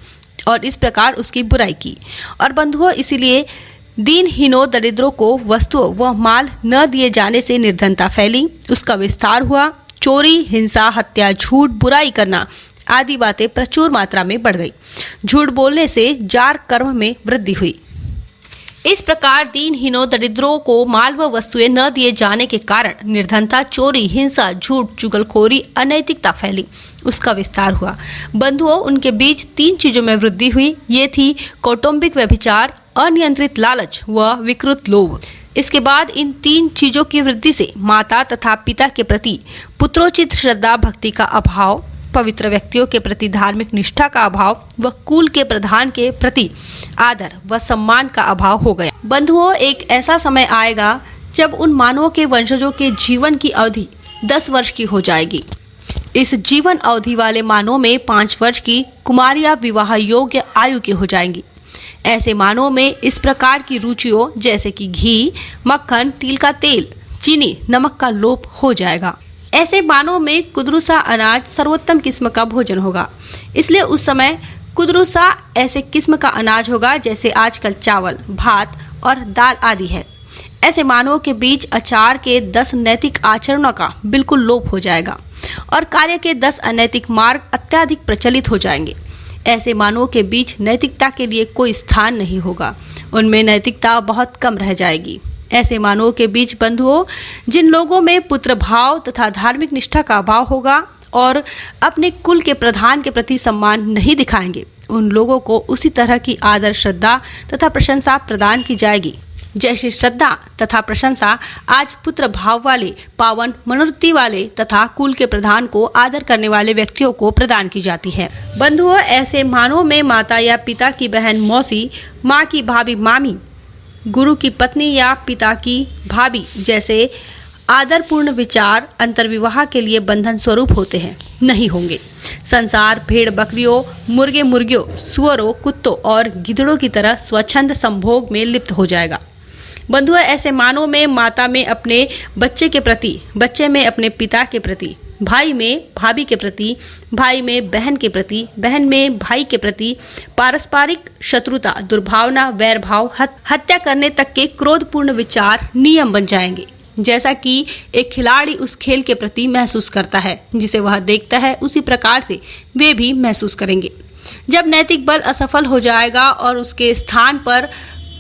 और इस प्रकार उसकी बुराई की। और बंधुओं, इसीलिए दीनहीनों दरिद्रों को वस्तुओं व माल न दिए जाने से निर्धनता फैली, उसका विस्तार हुआ। चोरी, हिंसा, हत्या, झूठ, बुराई करना आदि बातें प्रचुर मात्रा में बढ़ गई। झूठ बोलने से जार कर्म में वृद्धि हुई। इस प्रकार दीनहीनों दरिद्रों को माल व वस्तुएं न दिए जाने के कारण निर्धनता, चोरी, हिंसा, झूठ, चुगलखोरी, अनैतिकता फैली, उसका विस्तार हुआ। बंधुओं, उनके बीच 3 चीजों में वृद्धि हुई। ये थी कौटुंबिक व्यभिचार, अनियंत्रित लालच व विकृत लोभ। इसके बाद इन 3 चीजों की वृद्धि से माता तथा पिता के प्रति पुत्रोचित श्रद्धा भक्ति का अभाव, पवित्र व्यक्तियों के प्रति धार्मिक निष्ठा का अभाव व कुल के प्रधान के प्रति आदर व सम्मान का अभाव हो गया। बंधुओं, एक ऐसा समय आएगा जब उन मानवों के वंशजों के जीवन की अवधि 10 वर्ष की हो जाएगी। इस जीवन अवधि वाले मानवों में 5 वर्ष की कुमारियां विवाह योग्य आयु की हो जाएंगी। ऐसे मानवों में इस प्रकार की रुचियों जैसे कि घी, मक्खन, तिल का तेल, चीनी, नमक का लोप हो जाएगा। ऐसे मानवों में कुदरुसा अनाज सर्वोत्तम किस्म का भोजन होगा। इसलिए उस समय कुदरुसा ऐसे किस्म का अनाज होगा जैसे आजकल चावल, भात और दाल आदि है। ऐसे मानवों के बीच आचार के 10 नैतिक आचरणों का बिल्कुल लोप हो जाएगा और कार्य के 10 अनैतिक मार्ग अत्यधिक प्रचलित हो जाएंगे। ऐसे मानवों के बीच नैतिकता के लिए कोई स्थान नहीं होगा, उनमें नैतिकता बहुत कम रह जाएगी। ऐसे मानवों के बीच बंधुओं, जिन लोगों में पुत्र भाव तथा धार्मिक निष्ठा का अभाव होगा और अपने कुल के प्रधान के प्रति सम्मान नहीं दिखाएंगे, उन लोगों को उसी तरह की आदर, श्रद्धा तथा प्रशंसा प्रदान की जाएगी जैसी श्रद्धा तथा प्रशंसा आज पुत्र भाव वाले, पावन मनोवृत्ति वाले तथा कुल के प्रधान को आदर करने वाले व्यक्तियों को प्रदान की जाती है। बंधुओं, ऐसे मानवों में माता या पिता की बहन मौसी, माँ की भाभी मामी, गुरु की पत्नी या पिता की भाभी जैसे आदरपूर्ण विचार अंतर्विवाह के लिए बंधन स्वरूप होते हैं नहीं होंगे। संसार भेड़ बकरियों, मुर्गे मुर्गियों, सुअरों, कुत्तों और गिद्धड़ों की तरह स्वच्छंद संभोग में लिप्त हो जाएगा। बंधुओं, ऐसे मानवों में माता में अपने बच्चे के प्रति, बच्चे में अपने पिता के प्रति, भाई में भाभी के प्रति, भाई में बहन के प्रति, बहन में भाई के प्रति पारस्परिक शत्रुता, दुर्भावना, वैर भाव, हत्या करने तक के क्रोधपूर्ण विचार नियम बन जाएंगे। जैसा कि एक खिलाड़ी उस खेल के प्रति महसूस करता है जिसे वह देखता है, उसी प्रकार से वे भी महसूस करेंगे। जब नैतिक बल असफल हो जाएगा और उसके स्थान पर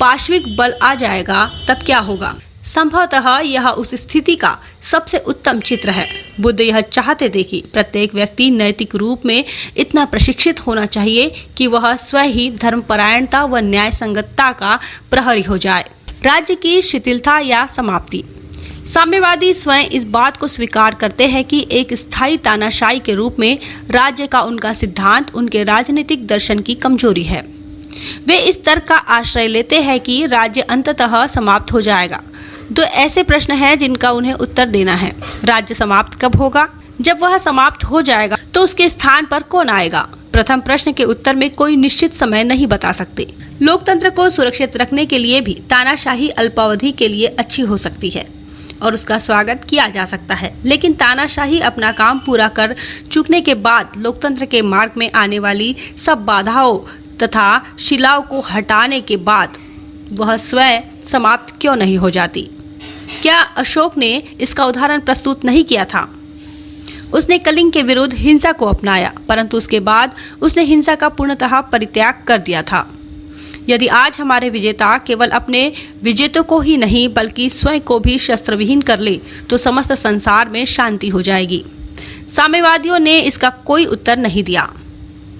पार्श्विक बल आ जाएगा, तब क्या होगा? संभवतः यह उस स्थिति का सबसे उत्तम चित्र है। बुद्ध यह चाहते थे कि प्रत्येक व्यक्ति नैतिक रूप में इतना प्रशिक्षित होना चाहिए कि वह स्वयं ही धर्मपरायणता व न्याय संगतता का प्रहरी हो जाए। राज्य की शिथिलता या समाप्ति। साम्यवादी स्वयं इस बात को स्वीकार करते हैं कि एक स्थायी तानाशाही के रूप में राज्य का उनका सिद्धांत उनके राजनीतिक दर्शन की कमजोरी है। वे इस तर्क का आश्रय लेते हैं कि राज्य अंततः समाप्त हो जाएगा। 2 ऐसे प्रश्न हैं जिनका उन्हें उत्तर देना है। राज्य समाप्त कब होगा? जब वह समाप्त हो जाएगा तो उसके स्थान पर कौन आएगा? प्रथम प्रश्न के उत्तर में कोई निश्चित समय नहीं बता सकते। लोकतंत्र को सुरक्षित रखने के लिए भी तानाशाही अल्पावधि के लिए अच्छी हो सकती है और उसका स्वागत किया जा सकता है, लेकिन तानाशाही अपना काम पूरा कर चुकने के बाद लोकतंत्र के मार्ग में आने वाली सब बाधाओं तथा शिलाओं को हटाने के बाद वह स्वयं समाप्त क्यों नहीं हो जाती? क्या अशोक ने इसका उदाहरण प्रस्तुत नहीं किया था? उसने कलिंग के विरुद्ध हिंसा को अपनाया, परंतु उसके बाद उसने हिंसा का पूर्णतः परित्याग कर दिया था। यदि आज हमारे विजेता केवल अपने विजेतों को ही नहीं बल्कि स्वयं को भी शस्त्रविहीन कर ले तो समस्त संसार में शांति हो जाएगी। साम्यवादियों ने इसका कोई उत्तर नहीं दिया।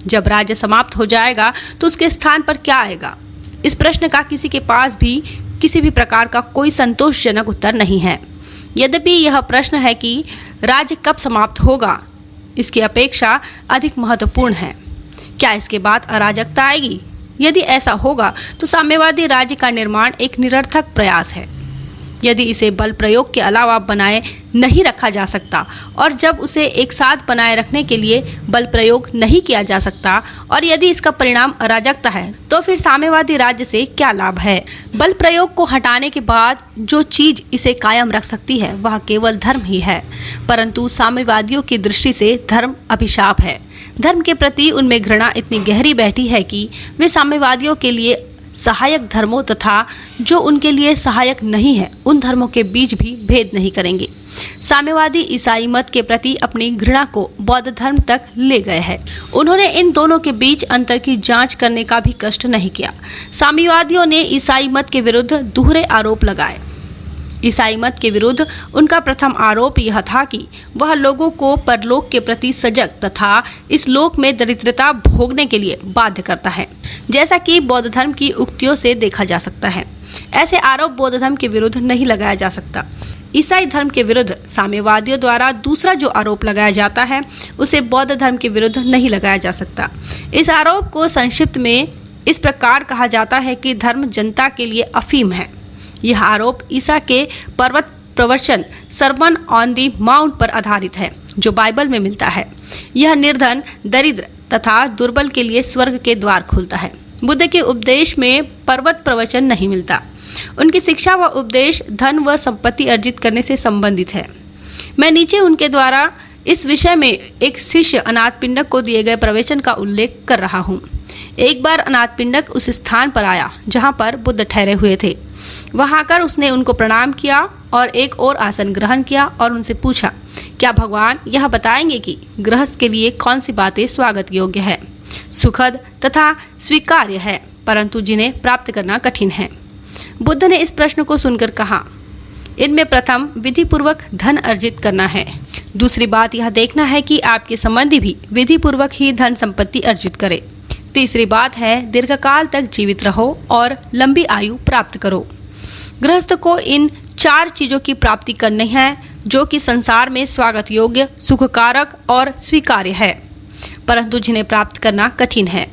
जब राज्य समाप्त हो जाएगा तो उसके स्थान पर क्या आएगा? इस प्रश्न का किसी के पास भी किसी भी प्रकार का कोई संतोषजनक उत्तर नहीं है। यद्यपि यह प्रश्न है कि राज्य कब समाप्त होगा, इसकी अपेक्षा अधिक महत्वपूर्ण है। क्या इसके बाद अराजकता आएगी? यदि ऐसा होगा तो साम्यवादी राज्य का निर्माण एक निरर्थक प्रयास है। यदि इसे बल प्रयोग के अलावा बनाए नहीं रखा जा सकता और जब उसे एक साथ बनाए रखने के लिए बल प्रयोग नहीं किया जा सकता और यदि इसका परिणाम अराजकता है तो फिर साम्यवादी राज्य से क्या लाभ है। बल प्रयोग को हटाने के बाद जो चीज इसे कायम रख सकती है वह केवल धर्म ही है, परंतु साम्यवादियों की दृष्टि से धर्म अभिशाप है। धर्म के प्रति उनमें घृणा इतनी गहरी बैठी है कि वे साम्यवादियों के लिए सहायक धर्मों तथा जो उनके लिए सहायक नहीं है उन धर्मों के बीच भी भेद नहीं करेंगे। साम्यवादी ईसाई मत के प्रति अपनी घृणा को बौद्ध धर्म तक ले गए हैं। उन्होंने इन दोनों के बीच अंतर की जांच करने का भी कष्ट नहीं किया। साम्यवादियों ने ईसाई मत के विरुद्ध दोहरे आरोप लगाए। ईसाई मत के विरुद्ध उनका प्रथम आरोप यह था कि वह लोगों को परलोक के प्रति सजग तथा इस लोक में दरिद्रता भोगने के लिए बाध्य करता है, जैसा कि बौद्ध धर्म की उक्तियों से देखा जा सकता है। ऐसे आरोप बौद्ध धर्म के विरुद्ध नहीं लगाया जा सकता। ईसाई धर्म के विरुद्ध साम्यवादियों द्वारा दूसरा जो आरोप लगाया जाता है उसे बौद्ध धर्म के विरुद्ध नहीं लगाया जा सकता। इस आरोप को संक्षिप्त में इस प्रकार कहा जाता है कि धर्म जनता के लिए अफीम है। यह आरोप ईसा के पर्वत प्रवचन सरमन ऑन दी माउंट पर आधारित है जो बाइबल में मिलता है। यह निर्धन, दरिद्र तथा दुर्बल के लिए स्वर्ग के द्वार खोलता है। बुद्ध के उपदेश में पर्वत प्रवचन नहीं मिलता। उनकी शिक्षा व उपदेश धन व संपत्ति अर्जित करने से संबंधित है। मैं नीचे उनके द्वारा इस विषय में एक शिष्य अनाथ पिंडक को दिए गए प्रवचन का उल्लेख कर रहा हूँ। एक बार अनाथ पिंडक उस स्थान पर आया जहाँ पर बुद्ध ठहरे हुए थे। वहां आकर उसने उनको प्रणाम किया और एक और आसन ग्रहण किया और उनसे पूछा, क्या भगवान यह बताएंगे कि गृहस्थ के लिए कौन सी बातें स्वागत योग्य है, सुखद तथा स्वीकार्य है, परंतु जिन्हें प्राप्त करना कठिन है। बुद्ध ने इस प्रश्न को सुनकर कहा, इनमें प्रथम विधि पूर्वक धन अर्जित करना है। दूसरी बात यह देखना है कि आपके संबंधी भी विधि पूर्वक ही धन संपत्ति अर्जित करे। तीसरी बात है दीर्घकाल तक जीवित रहो और लंबी आयु प्राप्त करो। गृहस्थ को इन 4 चीजों की प्राप्ति करनी है जो कि संसार में स्वागत योग्य, सुखकारक और स्वीकार्य है, परंतु जिन्हें प्राप्त करना कठिन है।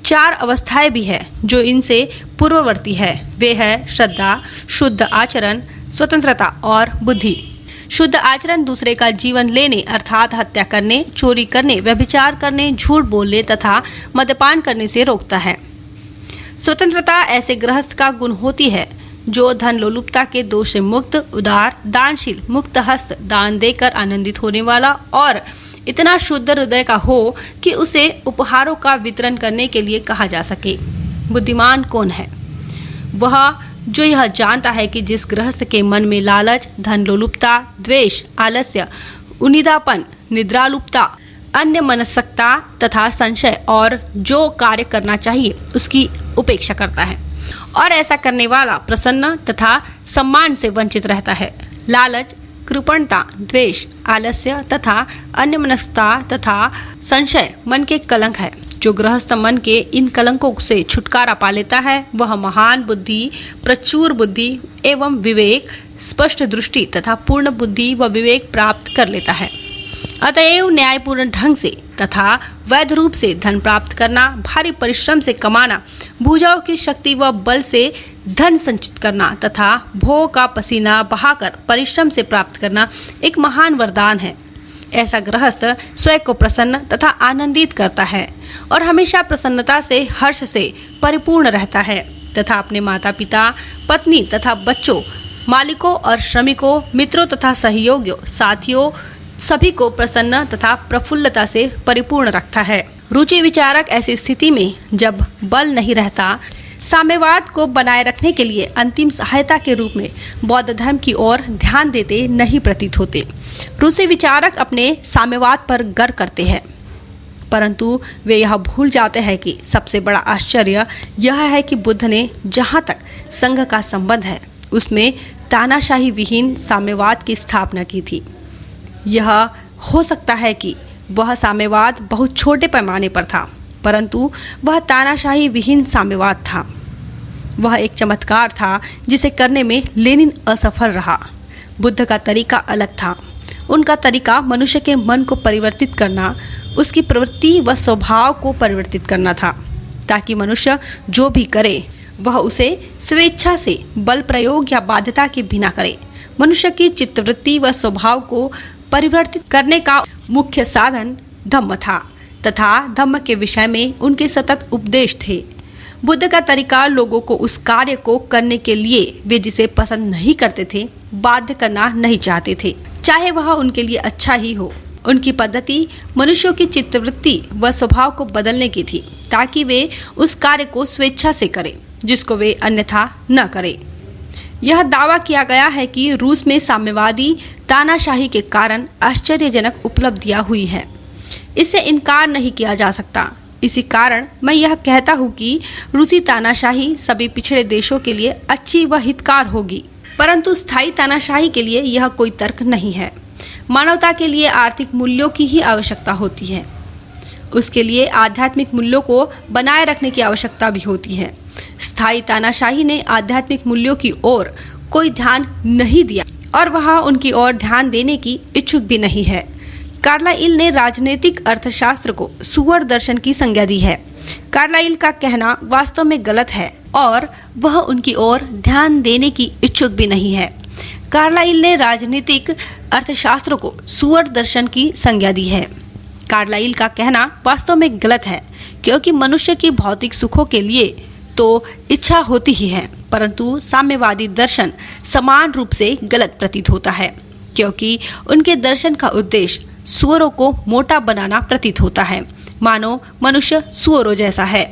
4 अवस्थाएं भी है जो इनसे पूर्ववर्ती है। वे है श्रद्धा, शुद्ध आचरण, स्वतंत्रता और बुद्धि। शुद्ध आचरण दूसरे का जीवन लेने अर्थात हत्या करने, चोरी करने, व्यभिचार करने, झूठ बोलने तथा मद्यपान करने से रोकता है। स्वतंत्रता ऐसे गृहस्थ का गुण होती है जो धन लोलुपता के दोष से मुक्त, उदार, दानशील, मुक्त हस्त, दान देकर आनंदित होने वाला और इतना शुद्ध हृदय का हो कि उसे उपहारों का वितरण करने के लिए कहा जा सके। बुद्धिमान कौन है? वह जो यह जानता है कि जिस गृहस्थ के मन में लालच, धन लोलुपता, द्वेष, आलस्य, उन्नीदापन, निद्रालुपता, अन्य मनस्कता तथा संशय और जो कार्य करना चाहिए उसकी उपेक्षा करता है और ऐसा करने वाला प्रसन्न तथा सम्मान से वंचित रहता है। लालच, कृपणता, द्वेष, आलस्य तथा अन्यमनस्कता तथा संशय मन के कलंक है। जो गृहस्थ मन के इन कलंकों से छुटकारा पा लेता है वह महान बुद्धि, प्रचुर बुद्धि एवं विवेक, स्पष्ट दृष्टि तथा पूर्ण बुद्धि व विवेक प्राप्त कर लेता है। अतएव न्यायपूर्ण ढंग से तथा वैध रूप से धन प्राप्त करना, भारी परिश्रम से कमाना, भुजाओं की शक्ति व बल से धन संचित करना तथा भोग का पसीना बहाकर परिश्रम से प्राप्त करना एक महान वरदान है। ऐसा गृहस्थ स्वयं को प्रसन्न तथा आनंदित करता है और हमेशा प्रसन्नता से, हर्ष से परिपूर्ण रहता है तथा अपने माता पिता, पत्नी तथा बच्चों, मालिकों और श्रमिकों, मित्रों तथा सहयोगियों, साथियों सभी को प्रसन्न तथा प्रफुल्लता से परिपूर्ण रखता है। रुचि विचारक ऐसी स्थिति में जब बल नहीं रहता, साम्यवाद को बनाए रखने के लिए अंतिम सहायता के रूप में बौद्ध धर्म की ओर ध्यान देते नहीं प्रतीत होते। रूसी विचारक अपने साम्यवाद पर गर्व करते हैं, परंतु वे यह भूल जाते हैं कि सबसे बड़ा आश्चर्य यह है कि बुद्ध ने जहाँ तक संघ का संबंध है उसमें तानाशाही विहीन साम्यवाद की स्थापना की थी। यह हो सकता है कि वह साम्यवाद बहुत छोटे पैमाने पर था, परंतु वह तानाशाही विहीन साम्यवाद था। वह एक चमत्कार था जिसे करने में लेनिन असफल रहा। बुद्ध का तरीका अलग था। उनका तरीका मनुष्य के मन को परिवर्तित करना, उसकी प्रवृत्ति व स्वभाव को परिवर्तित करना था, ताकि मनुष्य जो भी करे वह उसे स्वेच्छा से बल प्रयोग या बाध्यता के बिना करे। मनुष्य की चित्तवृत्ति व स्वभाव को परिवर्तित करने का मुख्य साधन धम्म था तथा धम्म के विषय में उनके सतत उपदेश थे। बुद्ध का तरीका लोगों को उस कार्य को करने के लिए वे जिसे पसंद नहीं करते थे बाध्य करना नहीं चाहते थे, चाहे वह उनके लिए अच्छा ही हो। उनकी पद्धति मनुष्यों की चित्तवृत्ति व स्वभाव को बदलने की थी ताकि वे उस कार्य को स्वेच्छा से करें जिसको वे अन्यथा न करें। यह दावा किया गया है कि रूस में साम्यवादी तानाशाही के कारण आश्चर्यजनक उपलब्धियां हुई हैं। इससे इनकार नहीं किया जा सकता। इसी कारण मैं यह कहता हूँ कि रूसी तानाशाही सभी पिछड़े देशों के लिए अच्छी व हितकार होगी, परंतु स्थायी तानाशाही के लिए यह कोई तर्क नहीं है। मानवता के लिए आर्थिक मूल्यों की ही आवश्यकता होती है, उसके लिए आध्यात्मिक मूल्यों को बनाए रखने की आवश्यकता भी होती है। स्थायी तानाशाही ने आध्यात्मिक मूल्यों की ओर कोई ध्यान नहीं दिया और वह उनकी ओर ध्यान देने की इच्छुक भी नहीं है। कार्लाइल ने राजनीतिक अर्थशास्त्र को सुअर दर्शन की संज्ञा दी है। कार्लाइल का कहना वास्तव में गलत है और वह उनकी ओर ध्यान देने की इच्छुक भी नहीं है। कार्लाइल ने राजनीतिक अर्थशास्त्र को सुअर दर्शन की संज्ञा दी है। कार्लाइल का कहना वास्तव में गलत है क्योंकि मनुष्य की भौतिक सुखों के लिए तो इच्छा होती ही है, परंतु साम्यवादी दर्शन समान रूप से गलत प्रतीत होता है क्योंकि उनके दर्शन का उद्देश्य सुअरों को मोटा बनाना प्रतीत होता है, मानो मनुष्य सुअरों जैसा है।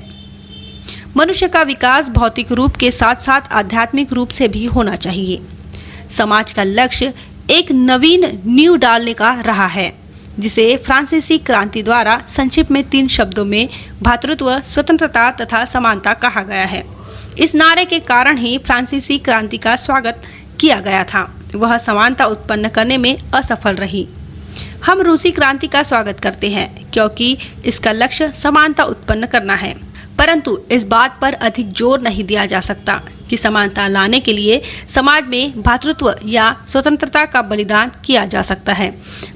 मनुष्य का विकास भौतिक रूप के साथ साथ आध्यात्मिक रूप से भी होना चाहिए। समाज का लक्ष्य एक नवीन नींव डालने का रहा है, जिसे फ्रांसीसी क्रांति द्वारा संक्षिप्त में 3 शब्दों में भ्रातृत्व, स्वतंत्रता तथा समानता कहा गया है। इस नारे के कारण ही फ्रांसीसी क्रांति का स्वागत किया गया था। वह समानता उत्पन्न करने में असफल रही। हम रूसी क्रांति का स्वागत करते हैं क्योंकि इसका लक्ष्य समानता उत्पन्न करना है, परंतु इस बात पर अधिक जोर नहीं दिया जा सकता कि समानता लाने के लिए समाज में भ्रातृत्व या स्वतंत्रता का बलिदान किया जा सकता है।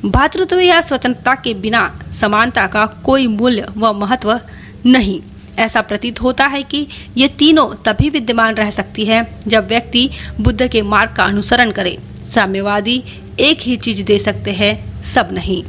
भ्रातृत्व या स्वतंत्रता के बिना समानता का कोई मूल्य व महत्व नहीं। ऐसा प्रतीत होता है कि ये तीनों तभी विद्यमान रह सकती है जब व्यक्ति बुद्ध के मार्ग का अनुसरण करे। साम्यवादी एक ही चीज दे सकते हैं, सब नहीं।